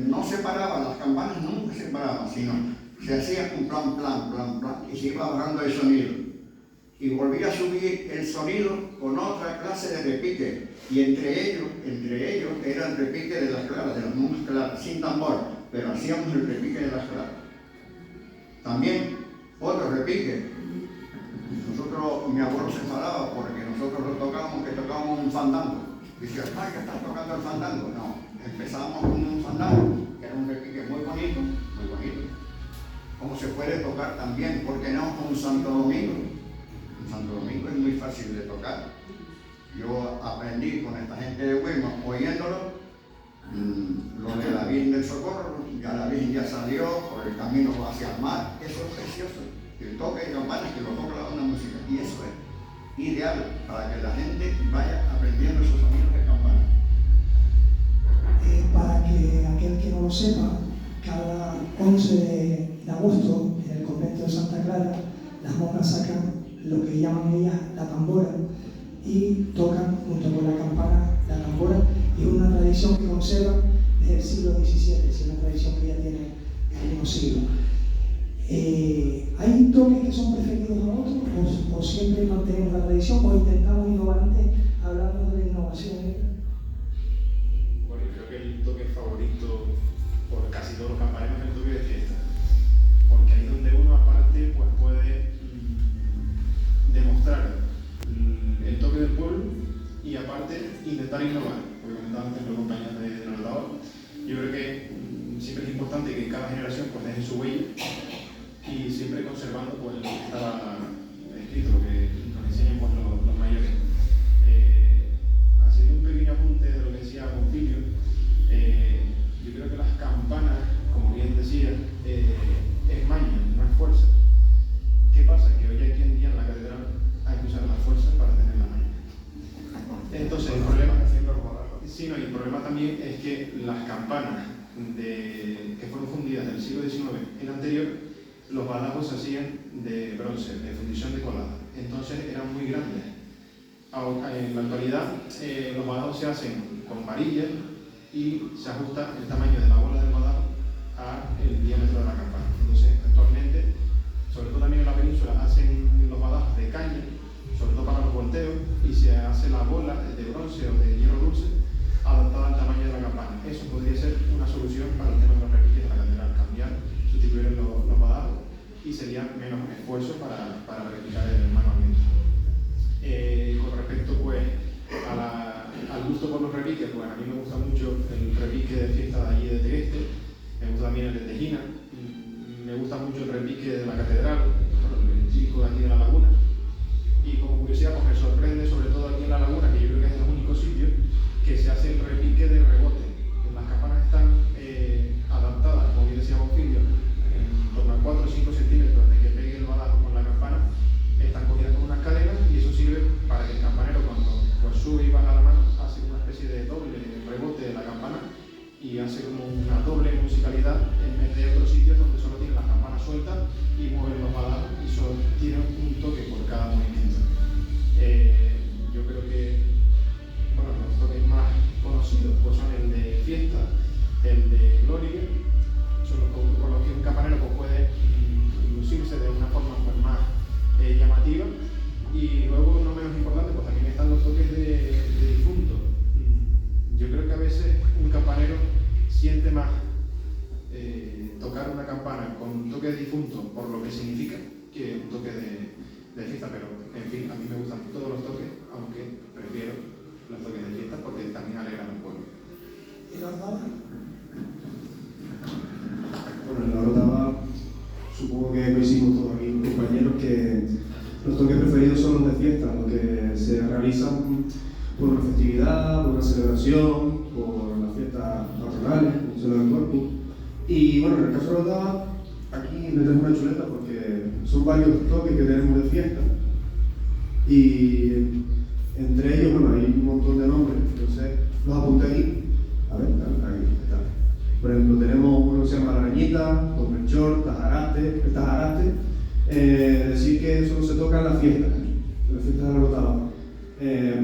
no se paraba, las campanas nunca se paraban, sino se hacía un plan, y se iba bajando el sonido. Y volvía a subir el sonido con otra clase de repique. Y entre ellos era el repique de las claras, de las monjas claras, sin tambor, pero hacíamos el repique de las claras. También otro repique. Mi abuelo se enfadaba porque nosotros tocábamos un fandango. Dice, ay, que estás tocando el fandango. No, empezamos con un fandango, que era un repique muy bonito. Como se puede tocar también, ¿por qué no? Con Santo Domingo. En Santo Domingo es muy fácil de tocar. Yo aprendí con esta gente de Huelva, oyéndolo, lo de la Virgen del Socorro, ya la Virgen ya salió por el camino hacia el mar, eso es precioso. El toque de campanas que lo toca la banda música, y eso es ideal para que la gente vaya aprendiendo esos sonidos de campana. Para que aquel que no lo sepa, cada 11 de agosto en el convento de Santa Clara, las monjas sacan lo que llaman ellas la tambora y tocan junto con la campana la tambora, y es una tradición que conservan desde el siglo XVII, es una tradición que ya tiene algunos siglos. ¿Hay toques que son preferidos a otros o siempre mantenemos la tradición o intentamos innovar? Antes hablando de la innovación? Bueno, creo que el toque favorito por casi todos los campaneros es el toque de fiesta, porque ahí es donde uno aparte pues puede demostrar el toque del pueblo y aparte intentar innovar, porque comentaba antes los compañeros de Nordao. Yo creo que siempre es importante que cada generación pues deje su huella y siempre conservando pues lo que estaba escrito, lo que nos enseñan pues, los mayores. Haciendo un pequeño apunte de lo que decía Bonfilio, yo creo que las campanas, como bien decía, es maña, no es fuerza. ¿Qué pasa? Que hoy aquí en día en la catedral hay que usar la fuerza para tener la maña. Entonces el problema, el problema también es que las campanas que fueron fundidas del siglo XIX en anterior, los badajos se hacían de bronce, de fundición de colada, entonces eran muy grandes. En la actualidad los badajos se hacen con varillas y se ajusta el tamaño de la bola del badajo al diámetro de la campana. Entonces actualmente, sobre todo también en la península, hacen los badajos de caña, sobre todo para los volteos, y se hace la bola de bronce o de hierro dulce adaptada al tamaño de la campana. Eso podría ser una solución para el tema de los repiques de la catedral, cambiar, sustituir los badajos y sería menos esfuerzo para replicar manualmente. Con respecto pues al gusto por los repiques, pues a mí me gusta mucho el repique de fiesta de allí de Tegueste, me gusta también el de Tejina, me gusta mucho el repique de la catedral, el chico de aquí de La Laguna. Y como curiosidad, pues me sorprende, sobre todo aquí en La Laguna, que yo creo que es el único sitio que se hace el repique de rebote. Las campanas están adaptadas, como bien decía Bonfilio, en torno a 4 o 5 centímetros de que pegue el badajo con la campana, están cogidas con unas cadenas y eso sirve para que el campanero, cuando pues, sube y baja la mano, hace una especie de doble rebote de la campana y hace como una doble musicalidad en vez de otros sitios donde solo tienen las campanas sueltas y mueven los badajos y solo tienen un toque por cada movimiento. Yo creo que bueno, los toques más conocidos pues son el de fiesta, el de gloria, son los con los que un campanero pues, puede lucirse de una forma pues, más llamativa. Y luego, no menos importante, pues también están los toques de difunto. Yo creo que a veces un campanero siente más tocar una campana con un toque de difunto por lo que significa que un toque de fiesta, pero en fin, a mí me gustan todos los toques, aunque prefiero los toques de fiesta porque también alegran el pueblo. ¿Y la orotava? Bueno, en la orotava supongo que coincidimos todos aquí, compañeros, que los toques preferidos son los de fiesta, los que se realizan por una festividad, por una celebración, por las fiestas patronales, como se lo del cuerpo. Y bueno, en el caso de la orotava, aquí me tengo una chuleta porque son varios toques que tenemos de fiesta y entre ellos, bueno, hay un montón de nombres, entonces los apunté aquí. A ver, ahí está. Por ejemplo, tenemos uno que se llama la arañita, Don Melchor, tajaraste, el tajaraste. Decir que eso no se toca en las fiestas de la orotava,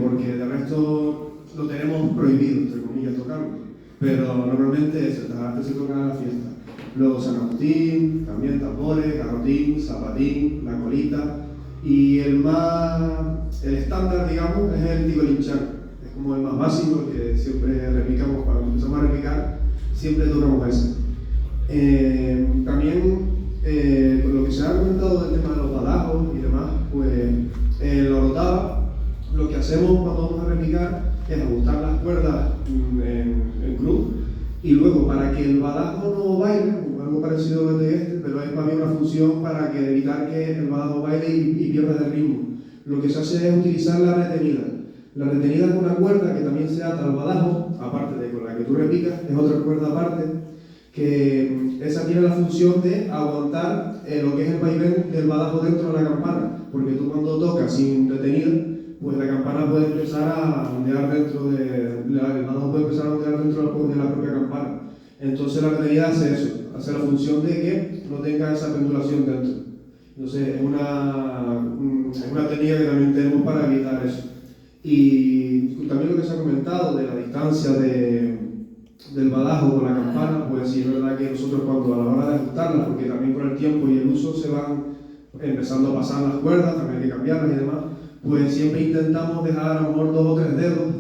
porque de resto lo tenemos prohibido, entre comillas, tocarlo, pero normalmente el tajaraste se toca en la fiesta. Luego San Agustín, también tambores, garrotín, zapatín, la colita, y el estándar, digamos, es el ticolinchán, es como el más básico, el que siempre replicamos cuando empezamos a replicar, siempre tocamos ese. También con lo que se ha comentado del tema de los badajos y demás, pues en la orotava lo que hacemos cuando vamos a replicar es ajustar las cuerdas en cruz y luego para que el badajo no baile, algo parecido al de este, pero es más bien una función para evitar que el badajo baile y pierda el ritmo. Lo que se hace es utilizar la retenida. La retenida es una cuerda que también se ata al badajo, aparte de con la que tú repicas, es otra cuerda aparte, que esa tiene la función de aguantar lo que es el vaivén del badajo dentro de la campana, porque tú cuando tocas sin retenida, pues la campana puede empezar a ondear dentro el badajo puede empezar a ondear dentro de la propia campana. Entonces la retenida hace eso, hace la función de que no tenga esa pendulación dentro. Entonces es una técnica que también tenemos para evitar eso. Y también lo que se ha comentado de la distancia del badajo con la campana, pues sí es verdad que nosotros cuando a la hora de ajustarlas, porque también con el tiempo y el uso se van empezando a pasar las cuerdas, también hay que cambiarlas y demás, pues siempre intentamos dejar a lo mejor 2 o 3 dedos,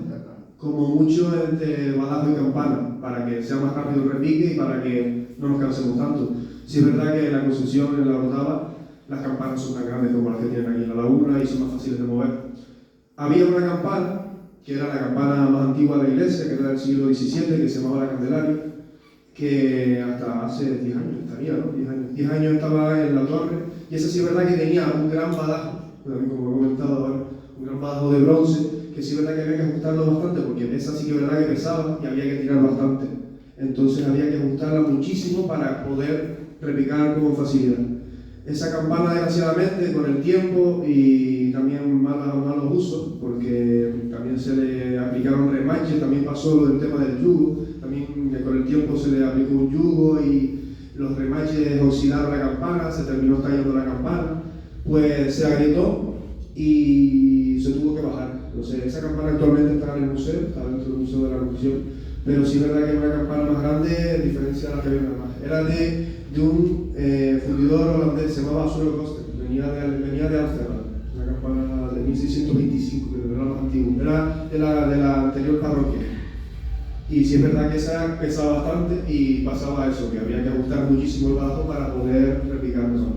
como mucho entre badajo y campana, para que sea más rápido el repique y para que no nos cansemos tanto. Sí es verdad que en la Concepción, en la orotava, las campanas son tan grandes como las que tienen aquí en La Laguna y son más fáciles de mover. Había una campana, que era la campana más antigua de la iglesia, que era del siglo XVII, que se llamaba la Candelaria, que hasta hace 10 años estaría, ¿no? 10 años estaba en la torre, y esa sí es verdad que tenía un gran badajo, como he comentado ahora, un gran badajo de bronce, que sí es verdad que había que ajustarlo bastante, porque esa sí que es verdad que pesaba y había que tirar bastante. Entonces había que ajustarla muchísimo para poder repicar con facilidad. Esa campana, desgraciadamente, con el tiempo y también malos usos, porque también se le aplicaron remaches, también pasó lo del tema del yugo, también con el tiempo se le aplicó un yugo y los remaches oxidaron la campana, se terminó estallando la campana, pues se agrietó y se tuvo que bajar. Entonces, esa campana actualmente está en el museo, está dentro del Museo de la Revolución, pero sí es verdad que es una campana más grande, a diferencia de la que había más. Era de un fundidor holandés, se llamaba Suero Coster, venía de Ámsterdam, una campana de 1625, que era la más antigua, era de la anterior parroquia. Y sí es verdad que esa pesaba bastante y pasaba eso, que había que ajustar muchísimo el badajo para poder replicar mejor.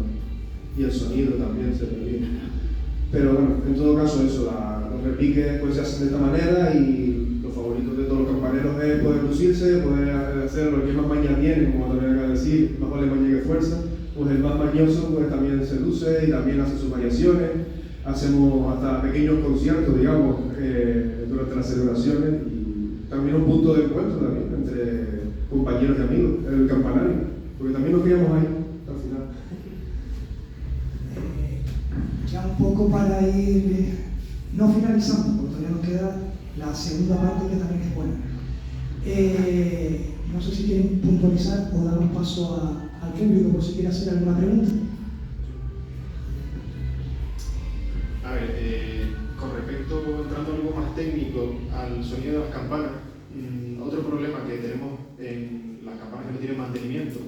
Pero bueno, en todo caso eso, los repiques pues se hacen de esta manera y los favoritos de todos los campaneros es poder lucirse, poder hacer lo que más maña tiene, como también acaba de decir, más vale maña que fuerza. Pues el más mañoso pues también se luce y también hace sus variaciones. Hacemos hasta pequeños conciertos, digamos, durante las celebraciones y también un punto de encuentro también entre compañeros y amigos, el campanario, porque también nos criamos ahí al final. Ya un poco para ir no finalizando, porque todavía nos queda la segunda parte que también es buena. No sé si quieren puntualizar o dar un paso al público por si quiere hacer alguna pregunta. A ver, con respecto, entrando algo más técnico al sonido de las campanas, otro problema que tenemos en las campanas que no tienen mantenimiento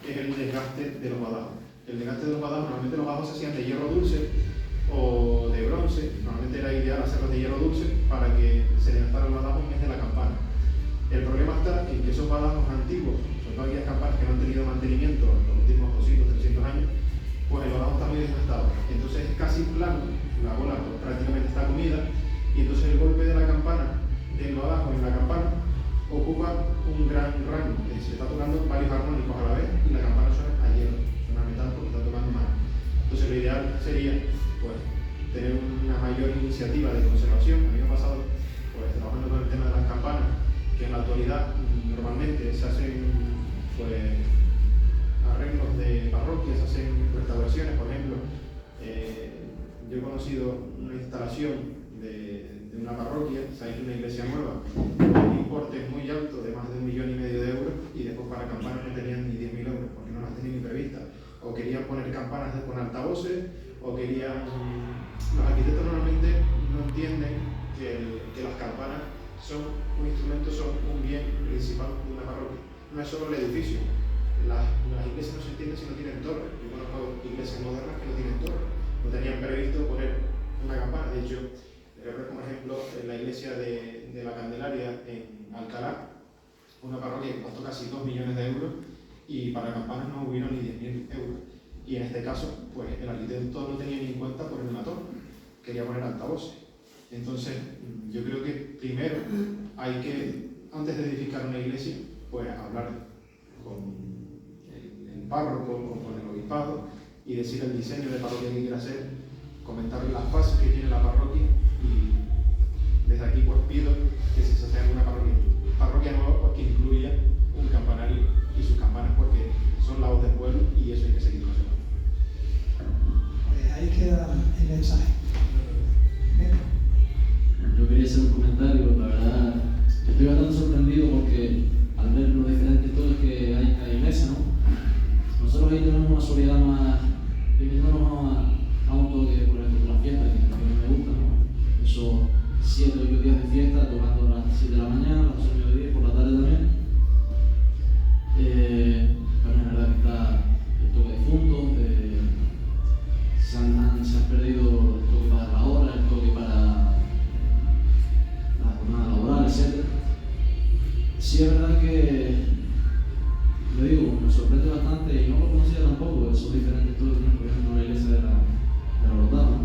es el desgaste de los badajos. El desgaste de los badajos, normalmente los badajos se hacían de hierro dulce o de bronce, normalmente era ideal hacerlos de hierro dulce para que se desgastara el badajo en vez de la campana. El problema está en que esos badajos antiguos, sobre todo aquellas campanas que no han tenido mantenimiento en los últimos 200, 300 años, pues el badajo está muy desgastado. Entonces es casi plano, la bola prácticamente está comida, y entonces el golpe de la campana, del badajo en la campana, ocupa un gran rango. Se está tocando varios armónicos a la vez y la campana suena a hierro, suena a metal porque está tocando mal. Entonces lo ideal sería pues, tener una mayor iniciativa de conservación. A mí me ha pasado, pues, trabajando con el tema de las campanas, que en la actualidad normalmente se hacen pues, arreglos de parroquias, se hacen restauraciones, por ejemplo. Yo he conocido una instalación de una parroquia, se ha hecho una iglesia nueva, con un importe muy alto de más de 1,5 millones de euros, y después para campanas no tenían ni 10.000 euros, porque no las tenían ni previstas. O querían poner campanas con altavoces, o querían... Los arquitectos normalmente no entienden que las campanas son un instrumento, son un bien principal de una parroquia. No es solo el edificio. Las iglesias no se entienden si no tienen torres. Yo conozco iglesias modernas que no tienen torres. No tenían previsto poner una campana. De hecho, como ejemplo, en la iglesia de la Candelaria en Alcalá, una parroquia que costó casi 2 millones de euros, y para campanas no hubieron ni 10.000 euros. Y en este caso, pues el arquitecto no tenía ni en cuenta poner una torre, quería poner altavoces. Entonces, yo creo que primero hay que, antes de edificar una iglesia, pues hablar con el párroco o con el obispado y decir el diseño de parroquia que quiere hacer, comentarle las fases que tiene la parroquia, y desde aquí pues pido que si se hace alguna parroquia nueva, pues que incluya un campanario y sus campanas, porque son la voz del pueblo y eso hay que seguir conservando. Pues ahí queda el mensaje. Yo quería hacer un comentario, la verdad estoy bastante sorprendido porque al ver lo diferente todo es que hay cada iglesia, ¿no? Nosotros ahí tenemos una soledad más, limitándonos a un toque, por ejemplo, de la fiesta, que a mí me gusta, ¿no? Esos 7 o 8 días de fiesta, tocando a las 7 de la mañana, a las 8 de mediodía, por la tarde también. Pero es verdad que está el toque de difuntos, se han perdido el toque para la hora, el toque para la jornada laboral, etc. Sí es verdad que, le digo, me sorprende bastante y no lo conocía tampoco, esos diferentes toques que tienen, por ejemplo, la iglesia de la Orotava.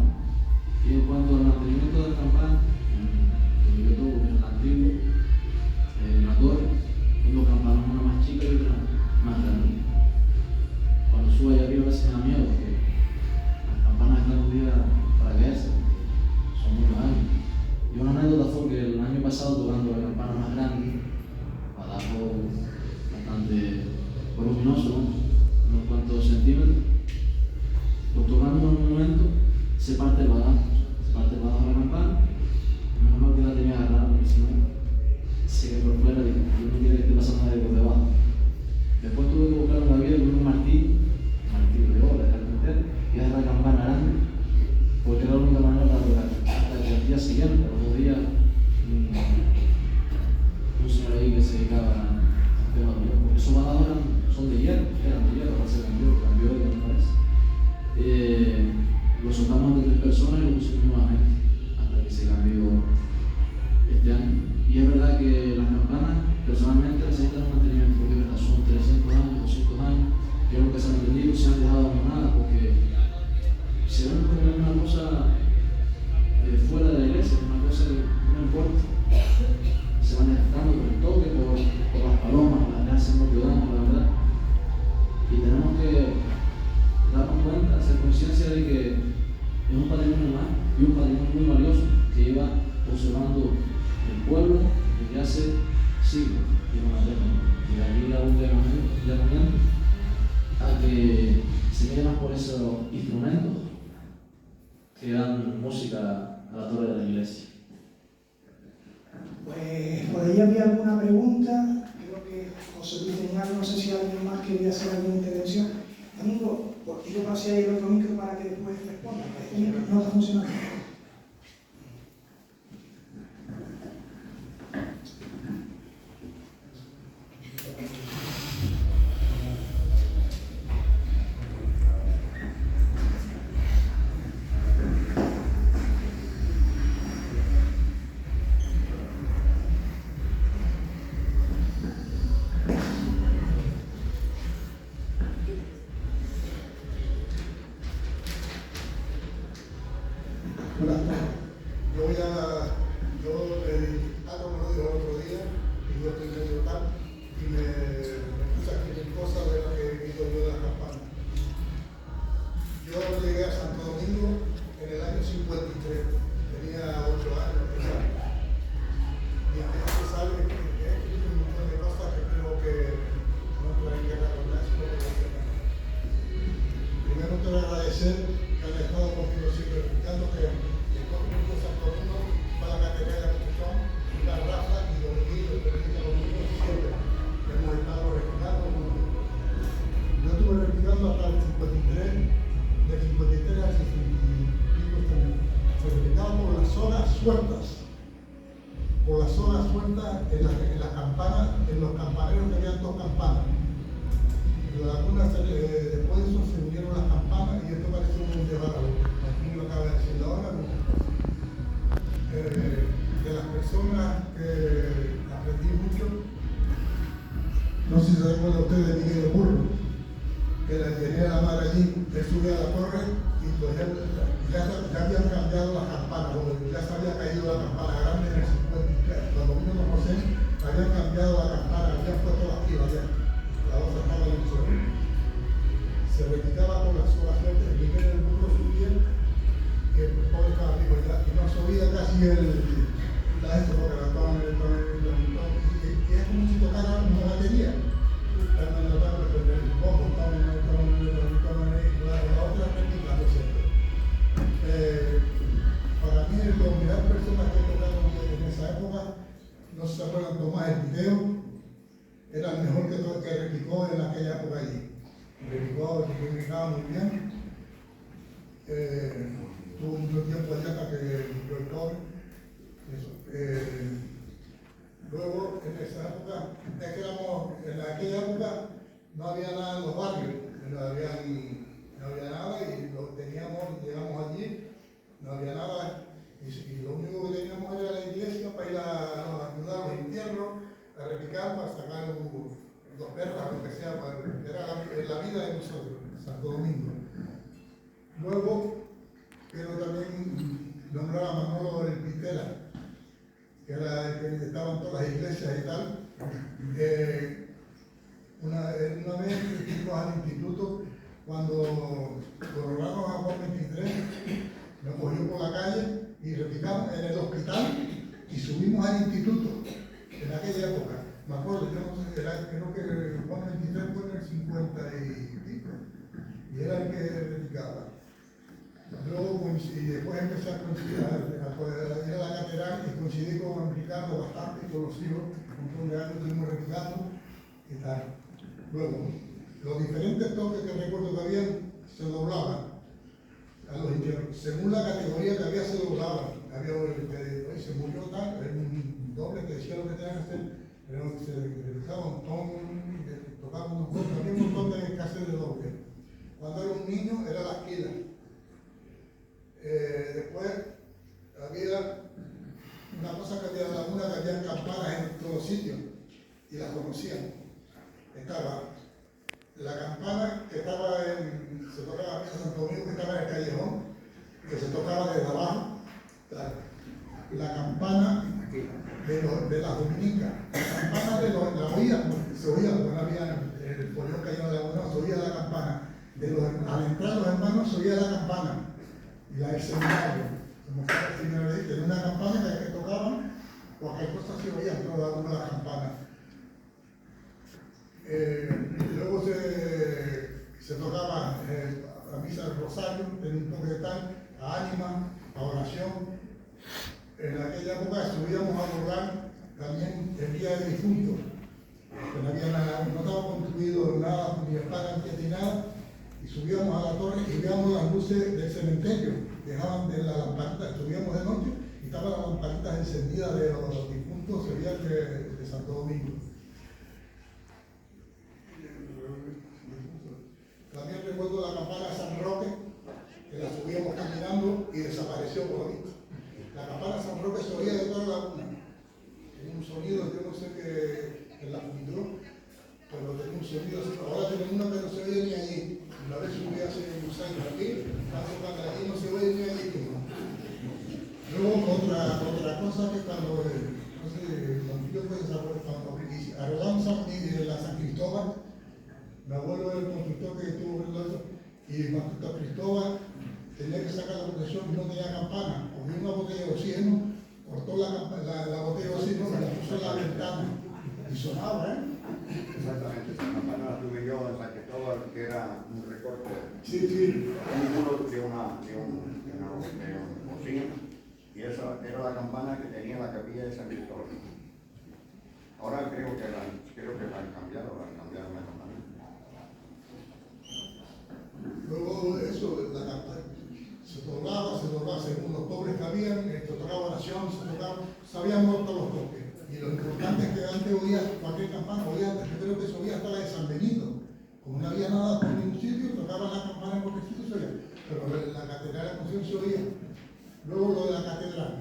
Y en cuanto al mantenimiento de la campana, yo toco, que es el antiguo, en la torre, con 2 campanas, una más chica y otra más grande. Cuando subo allá arriba a veces me da miedo, porque las campanas están hundidas para caerse, son muchos años. Y una anécdota fue que el año pasado, tocando la campana más grande, badajo bastante voluminoso, ¿no? Unos cuantos centímetros, pues tocando en un momento se parte el badajo de la campana. Menos mal que la tenía agarrada, porque si no se quedó por fuera y yo no quiero que esté pasando nada por debajo. Después tuve que buscar una vida con un martillo de obra, de carpintero, y dejar la campana grande, porque era la única manera para tocar. Hasta que el día siguiente, los 2 días, esos instrumentos que dan música a la torre de la iglesia. Pues por ahí había alguna pregunta. Creo que José Luis tenía, no sé si alguien más quería hacer alguna intervención. Amigo, ¿por qué yo pasé ahí el otro micro para que después responda? Este micro no está funcionando. Por las zonas sueltas en las campanas, en los campaneros que habían 2 campanas. En la laguna, después de eso se unieron las campanas y esto parece un desbarado. Aquí lo acaba de decir ahora. De las personas que aprendí mucho, no sé si se recuerda usted de Miguel Burro, que tenía la mar allí, él subía a la torre y pues ya habían cambiado las campanas, ya se había caído la campana grande en el 53. Cuando vino Don José, habían cambiado la campana, habían puesto las pilas ya, la otra estaba en el suelo. Se replicaba con las horas fuertes, el Miguel del Burro subía, que el pobre estaba vivo ya, y no subía casi la esto porque la estaban en el y es como si tocara una batería. Estaban notando que el poco estaban en la otra replicando siempre. Para mí, las primeras personas que tocaron en esa época, no se acuerdan, Tomás el Video, era el mejor que replicó en aquella época allí. Replicaba muy bien. Tuvo mucho tiempo allá hasta que murió el pobre. Luego, en esa época, en aquella época no había nada en los barrios, no había nada y llegamos allí, no había nada y lo único que teníamos era la iglesia para ir a ayudar a los entierros, a repicar, para sacar los perros, lo que sea, era la vida de nosotros, Santo Domingo. Luego, quiero también nombrar a Manolo del Pitera, que era el que estaban todas las iglesias y tal. Una vez fuimos al instituto, cuando coronaron a Juan 23, nos cogió por la calle y replicamos en el hospital y subimos al instituto en aquella época. Me acuerdo, yo no sé, creo que Juan 23 fue en el 50 y pico, y era el que replicaba. Luego, y después empecé a ir a la catedral y coincidí con Ricardo bastante, con los hijos, un montón de años estuvimos replicando y tal. Luego, los diferentes toques que recuerdo que habían se doblaban a los entierros. Según la categoría que había, se doblaban. Había hoy se murió tal, era un doble que decía lo que tenía que hacer, pero se realizaba un tono, tocaba unos cosas, había un montón de escasez de doble. Cuando era un niño, era la esquila. Después había una cosa que había en la laguna, que había campanas en todos los sitios y las conocían. Estaba la campana que estaba se tocaba en Santo Domingo, que estaba en el callejón, que se tocaba desde abajo. La campana de las dominicas, la campana de la oía, se oía, porque no había el pollón que iba en la laguna, se oía la campana. Al entrar los hermanos se oía la campana. Y la del seminario, como fue el seminario, tenía una campana que tocaban, cualquier cosa se oía en toda una de las campanas. Luego se tocaba a misa del Rosario, tenía un toque de tal, a ánima, a oración. En aquella época subíamos a bordar también el día del difunto, que no estaba construido nada, ni estaban ni nada, y subíamos a la torre y veíamos las luces del cementerio, dejaban de la lamparita, subíamos de noche y estaban las lamparitas encendidas de los difuntos, se veía de Santo Domingo. También recuerdo la campana de San Roque, que la subíamos caminando y desapareció por ahí. La campana de San Roque se oía de toda la laguna. Tenía un sonido, yo no sé qué la filtró, pero tenía un sonido. Ahora tenemos una que no se oye ni allí. Una vez subí hace unos años aquí, allí no se oye ni allí. Luego otra cosa que cuando, no sé, cuando yo fui cuando arreglamos la San Cristóbal, mi abuelo era el constructor que estuvo viendo eso, y San Cristóbal tenía que sacar la protección y no tenía campana. Cogió una botella de oxígeno, cortó la botella de oxígeno y la puso en la ventana. Y sonaba, ¿eh? Exactamente, esa campana la tuve yo en San Cristóbal, que era un recorte, Sí. un muro de una bocina, y esa era la campana que tenía la capilla de San Cristóbal. Ahora creo que la han cambiado la campana. Luego eso, la campana se doblaba según los pobres que habían, tocaba oración, sabíamos todos los toques. Y lo importante es que antes oía cualquier campana, yo creo que se oía hasta la de San Benito. Como no había nada por ningún sitio, tocaban la campana en cualquier sitio se oía. Pero la catedral de Concepción se oía. Luego lo de la catedral.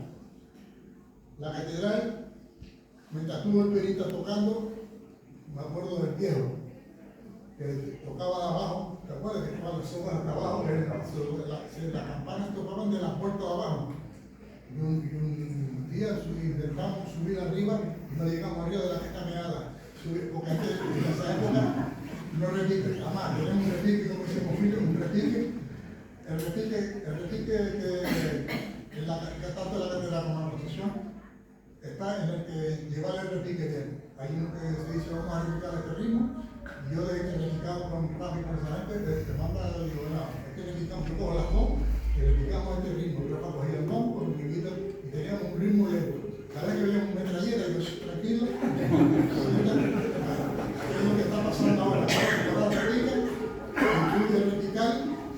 La catedral, mientras estuvo el perita tocando, me acuerdo del viejo, que tocaba de abajo. ¿Te acuerdas que cuando se van hasta abajo, las campanas tocaban de la puerta de abajo? Y un día intentamos subir arriba y no llegamos arriba de la quinta meada. Porque antes, en esa época, no repique, jamás. Tenemos un repique, como dice Confilio, un repique. El repique que tanto la catedral como la procesión está en el que lleva el repique bien. Hay uno que se dice, vamos a repicar este ritmo. Y yo desde que repicamos con mi papi personalmente, te manda, digo, no, es que repicamos, yo cojo las dos, que repicamos este ritmo. Yo para cogía el mon con mi guita y teníamos un ritmo lento. Cada vez que veíamos un metralleta, yo tranquilo, es lo que está pasando ahora. Ahora repica, incluye repicar,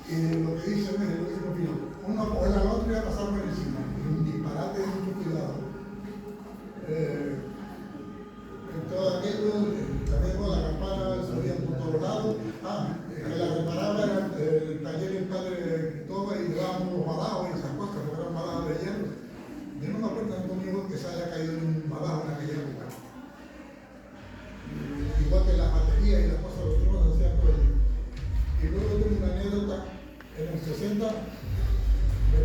y lo que dice, lo que dice Confío, uno coge al otro y va a pasar por encima. Un disparate de mucho cuidado. En todo aquello, también con la campana se oía por todos lados. Que la reparaba era el taller del padre Cristóbal y llevábamos los badajos y esas cosas, porque eran badajos de hierro. Yo no me acuerdo conmigo que se haya caído en un badajo en aquella época. Igual que las baterías y las cosas, los tipos se hacían todo allí. Y luego tengo una anécdota, en el 60 yo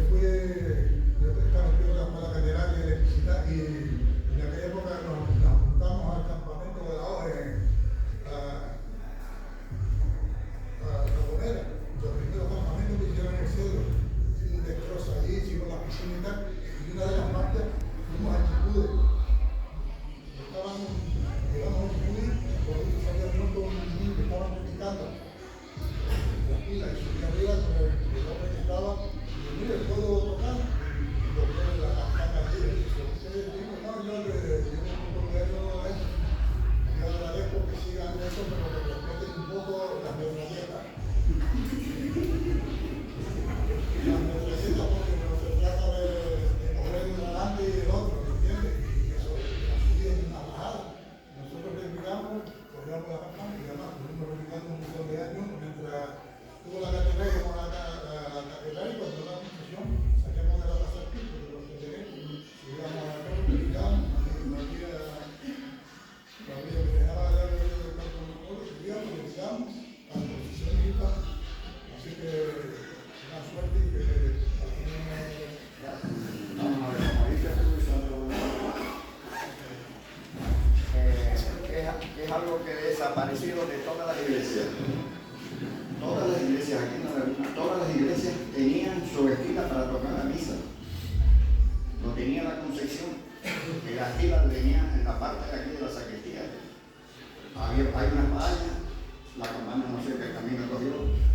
estaba estudiando la catedral de electricidad y en aquella época nos juntamos al campamento de la OGE a la Gomera. Los primeros campamentos que hicieron en el centro, hicimos un destrozo allí, hicimos la piscina y tal, y una de las partes fuimos a Chicude. Llegamos a Chicude, por ahí se había muerto un niño que estaban repicando la pila y subí arriba con el hombre que estaba, y yo, mire, ¿puedo tocar? Y lo pone la campana allí, y dice, no, yo le digo un poco de eso, yo agradezco que sigan eso, pero que respeten un poco las metralletas. Las metralletas porque no se trata de coger de un adelante y del otro, ¿me entiendes? Y eso, la subida es una bajada. Nosotros replicamos, cogíamos la campana y además estuvimos replicando un montón de años mientras tuvo la catedral y como la catedral y cuando la procesión saquemos de la casa del piso, de los tenderetes, y íbamos a la torre, replicamos, y no había que dejaba de dar el campo de nosotros, subíamos, replicamos, a la procesión misma, así que una suerte y que Vamos a ver, como dice Luis es algo que ha desaparecido de todas las iglesias. Todas las iglesias aquí en la Laguna, todas las iglesias tenían su esquina para tocar la misa. No tenía la Concepción, que la esquina venía en la parte de aquí de la sacristía. Hay una falla, la campana no sé qué camino cogió,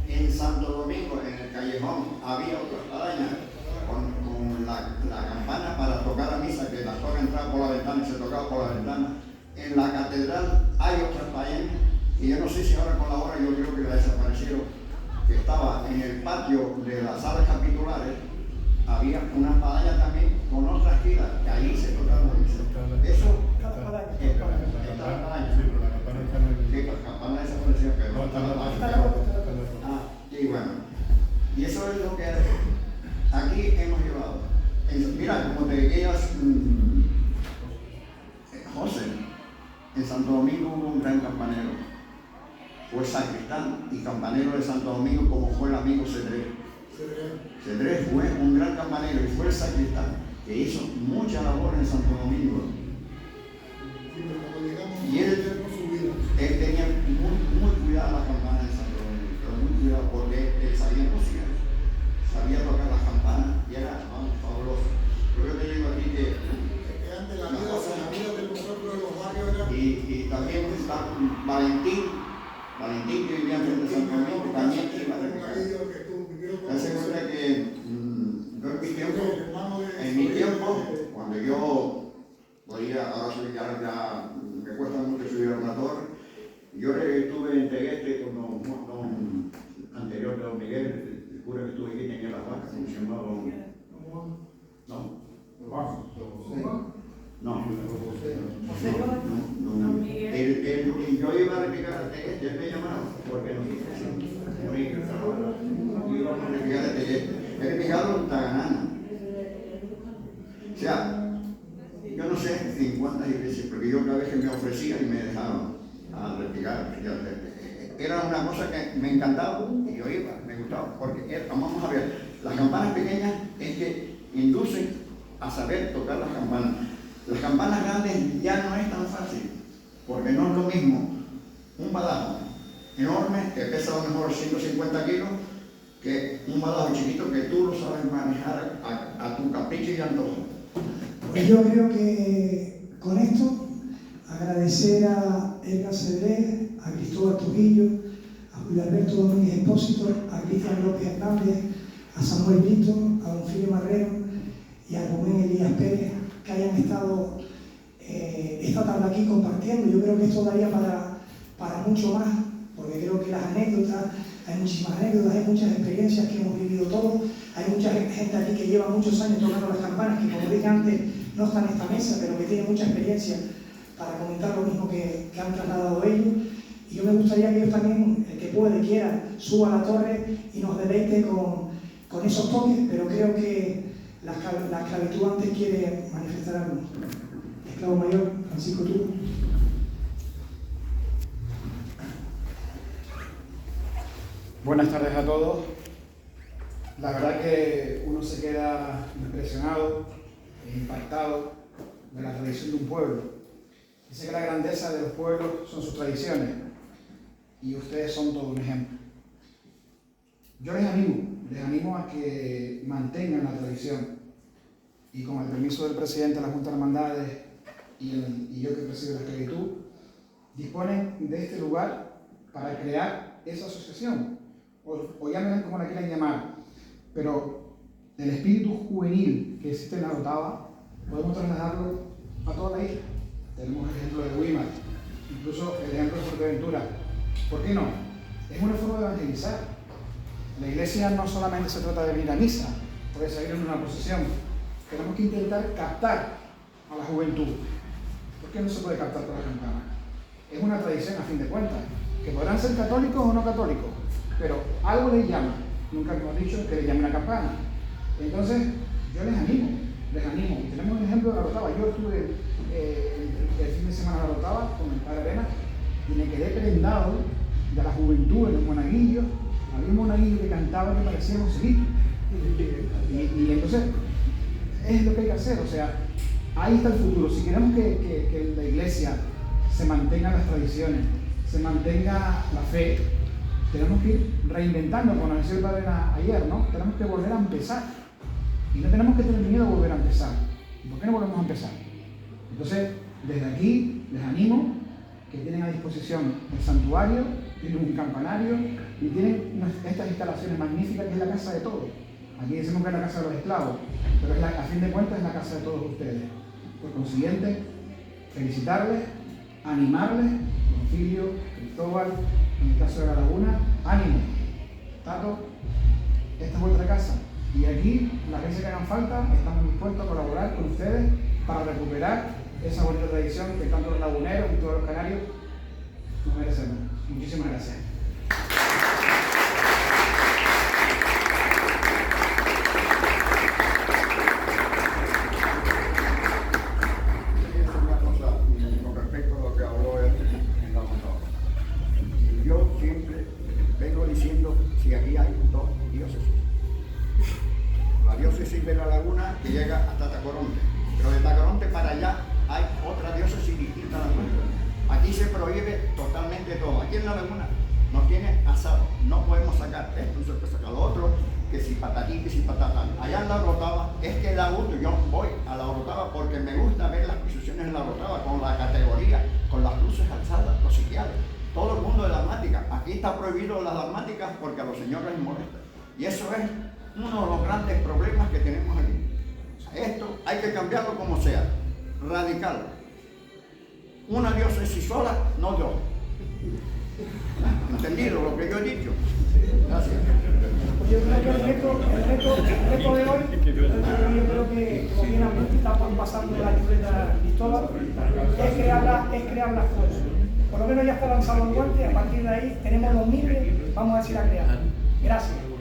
en Santo Domingo, en el callejón, había otra espadaña con la campana para tocar la misa, que la toca entrar por la ventana y se tocaba por la ventana. En la catedral hay otra espadaña, y yo no sé si ahora con la hora, yo creo que la desaparecieron, que estaba en el patio de las salas capitulares, había una espadaña también con otras filas, que ahí se tocaba la misa. Eso, Cada espadaña. sí, pero la campana desapareció, pero no estaba la y bueno, y eso es lo que aquí hemos llevado. Mira, como te decías, José, en Santo Domingo hubo un gran campanero. Fue sacristán y campanero de Santo Domingo, como fue el amigo Cedrés. Cedrés fue un gran campanero y fue el sacristán que hizo mucha labor en Santo Domingo. Y él tenía muy cuidado las campanas de Santo Domingo, pero muy cuidado porque él sabía música, sabía tocar las campanas y era fabuloso. Lo que te digo aquí que antes la vida de nosotros de los barrios era... y también está Valentín, que vivía frente a San Domingo, también iba a repicar. Hace cuenta que yo en mi tiempo, cuando yo podía, ahora soy ya me cuesta mucho subir a una torre, yo estuve en Tegueste con don anterior de don Miguel, el cura que estuve aquí tenía las vacas, ¿cómo se llamaba? Yo iba a repicar a Tegueste, él me llamaba, porque no yo iba a repicar a Tegueste. He repicado en Taganana. O sea, yo no sé en cuántas iglesias, porque yo cada vez que me ofrecía y me dejaban a repicar, era una cosa que me encantaba y yo iba, me gustaba, porque vamos a ver, las campanas pequeñas es que inducen a saber tocar las campanas. Las campanas grandes ya no es tan fácil, porque no es lo mismo un badajo enorme que pesa a lo mejor 150 kilos que un badajo chiquito que tú lo sabes manejar a tu capricho y antojo. Pues yo creo que con esto agradecer a Edgar Cedrés, a Cristóbal Trujillo, a Julio Alberto Domínguez Expósito, a Cristian López Hernández, a Samuel Brito, a Don Filio Marrero y a Rubén Elías Pérez, que hayan estado esta tarde aquí compartiendo. Yo creo que esto daría para mucho más, porque creo que las anécdotas, hay muchísimas anécdotas, hay muchas experiencias que hemos vivido todos, hay mucha gente aquí que lleva muchos años tocando las campanas, que como dije antes, no está en esta mesa, pero que tiene mucha experiencia para comentar lo mismo que han trasladado ellos. Y yo me gustaría que ellos también, el que puede, quiera, suba a la torre y nos deleite con esos toques, pero creo que la esclavitud antes quiere manifestar algo. Esclavo mayor, Francisco Tubo. Buenas tardes a todos. La verdad que uno se queda impresionado e impactado de la tradición de un pueblo. Dice que la grandeza de los pueblos son sus tradiciones y ustedes son todo un ejemplo. Yo les animo a que mantengan la tradición y con el permiso del presidente de la Junta de Hermandades y yo que presido la esclavitud, disponen de este lugar para crear esa asociación, o llamen como la quieran llamar, pero el espíritu juvenil que existe en la Orotava podemos trasladarlo a toda la isla. Tenemos el ejemplo de Weimar, incluso el ejemplo de Fuerteventura. ¿Por qué no? Es una forma de evangelizar. La iglesia no solamente se trata de venir a misa, puede salir en una procesión. Tenemos que intentar captar a la juventud. ¿Por qué no se puede captar por la campana? Es una tradición a fin de cuentas, que podrán ser católicos o no católicos, pero algo les llama. Nunca hemos dicho que les llame una campana. Entonces, yo les animo. Y tenemos un ejemplo de la Orotava. Yo estuve el fin de semana en la Orotava con el padre Arena y me quedé prendado de la juventud en los monaguillos. Había un monaguillo que cantaba que parecía Joselito. Y entonces, es lo que hay que hacer. O sea, ahí está el futuro. Si queremos que la iglesia se mantenga las tradiciones, se mantenga la fe, tenemos que ir reinventando, como nos decía el padre ayer, ¿no? Tenemos que volver a empezar. Y no tenemos que tener miedo a volver a empezar. ¿Y por qué no volvemos a empezar? Entonces, desde aquí les animo que tienen a disposición el santuario tienen un campanario y tienen estas instalaciones magníficas que es la casa de todos. Aquí decimos que es la casa de los esclavos, pero a fin de cuentas es la casa de todos ustedes. Por consiguiente, felicitarles, animarles, Filio, Cristóbal, en el caso de La Laguna, ánimo. Tato, esta es vuestra casa. Y aquí, las veces que hagan falta, estamos dispuestos a colaborar con ustedes para recuperar esa bonita tradición que tanto los laguneros y todos los canarios nos merecemos. Muchísimas gracias. Con respecto a lo que habló él en la montaña. Yo siempre vengo diciendo si aquí hay dos diócesis. La diócesis de La Laguna que llega hasta Tacoronte, pero de Tacoronte para allá hay otra diócesis distinta a la nuestra. Aquí se prohíbe totalmente todo. Aquí en La Laguna nos tiene asado, no podemos sacar esto, no se puede sacar lo otro, que si patatí, que si patatán. Allá en La Orotava es que da gusto, yo voy a La Orotava porque me gusta ver las procesiones en La Orotava con la categoría, con las cruces alzadas, los sitiales, todo el mundo de la dalmática. Aquí está prohibido las dalmáticas porque a los señores les molesta. Y eso es uno de los grandes problemas que tenemos aquí. Esto hay que cambiarlo como sea, radical. Una diócesis sola, no dos. ¿Entendido lo que yo he dicho? Gracias. Yo creo que el reto de hoy, yo creo que, como bien han estamos pasando la libreta Cristóbal, es crear las cosas. Por lo menos ya está lanzado el guante, a partir de ahí tenemos los miles, vamos a decir a crear. Gracias.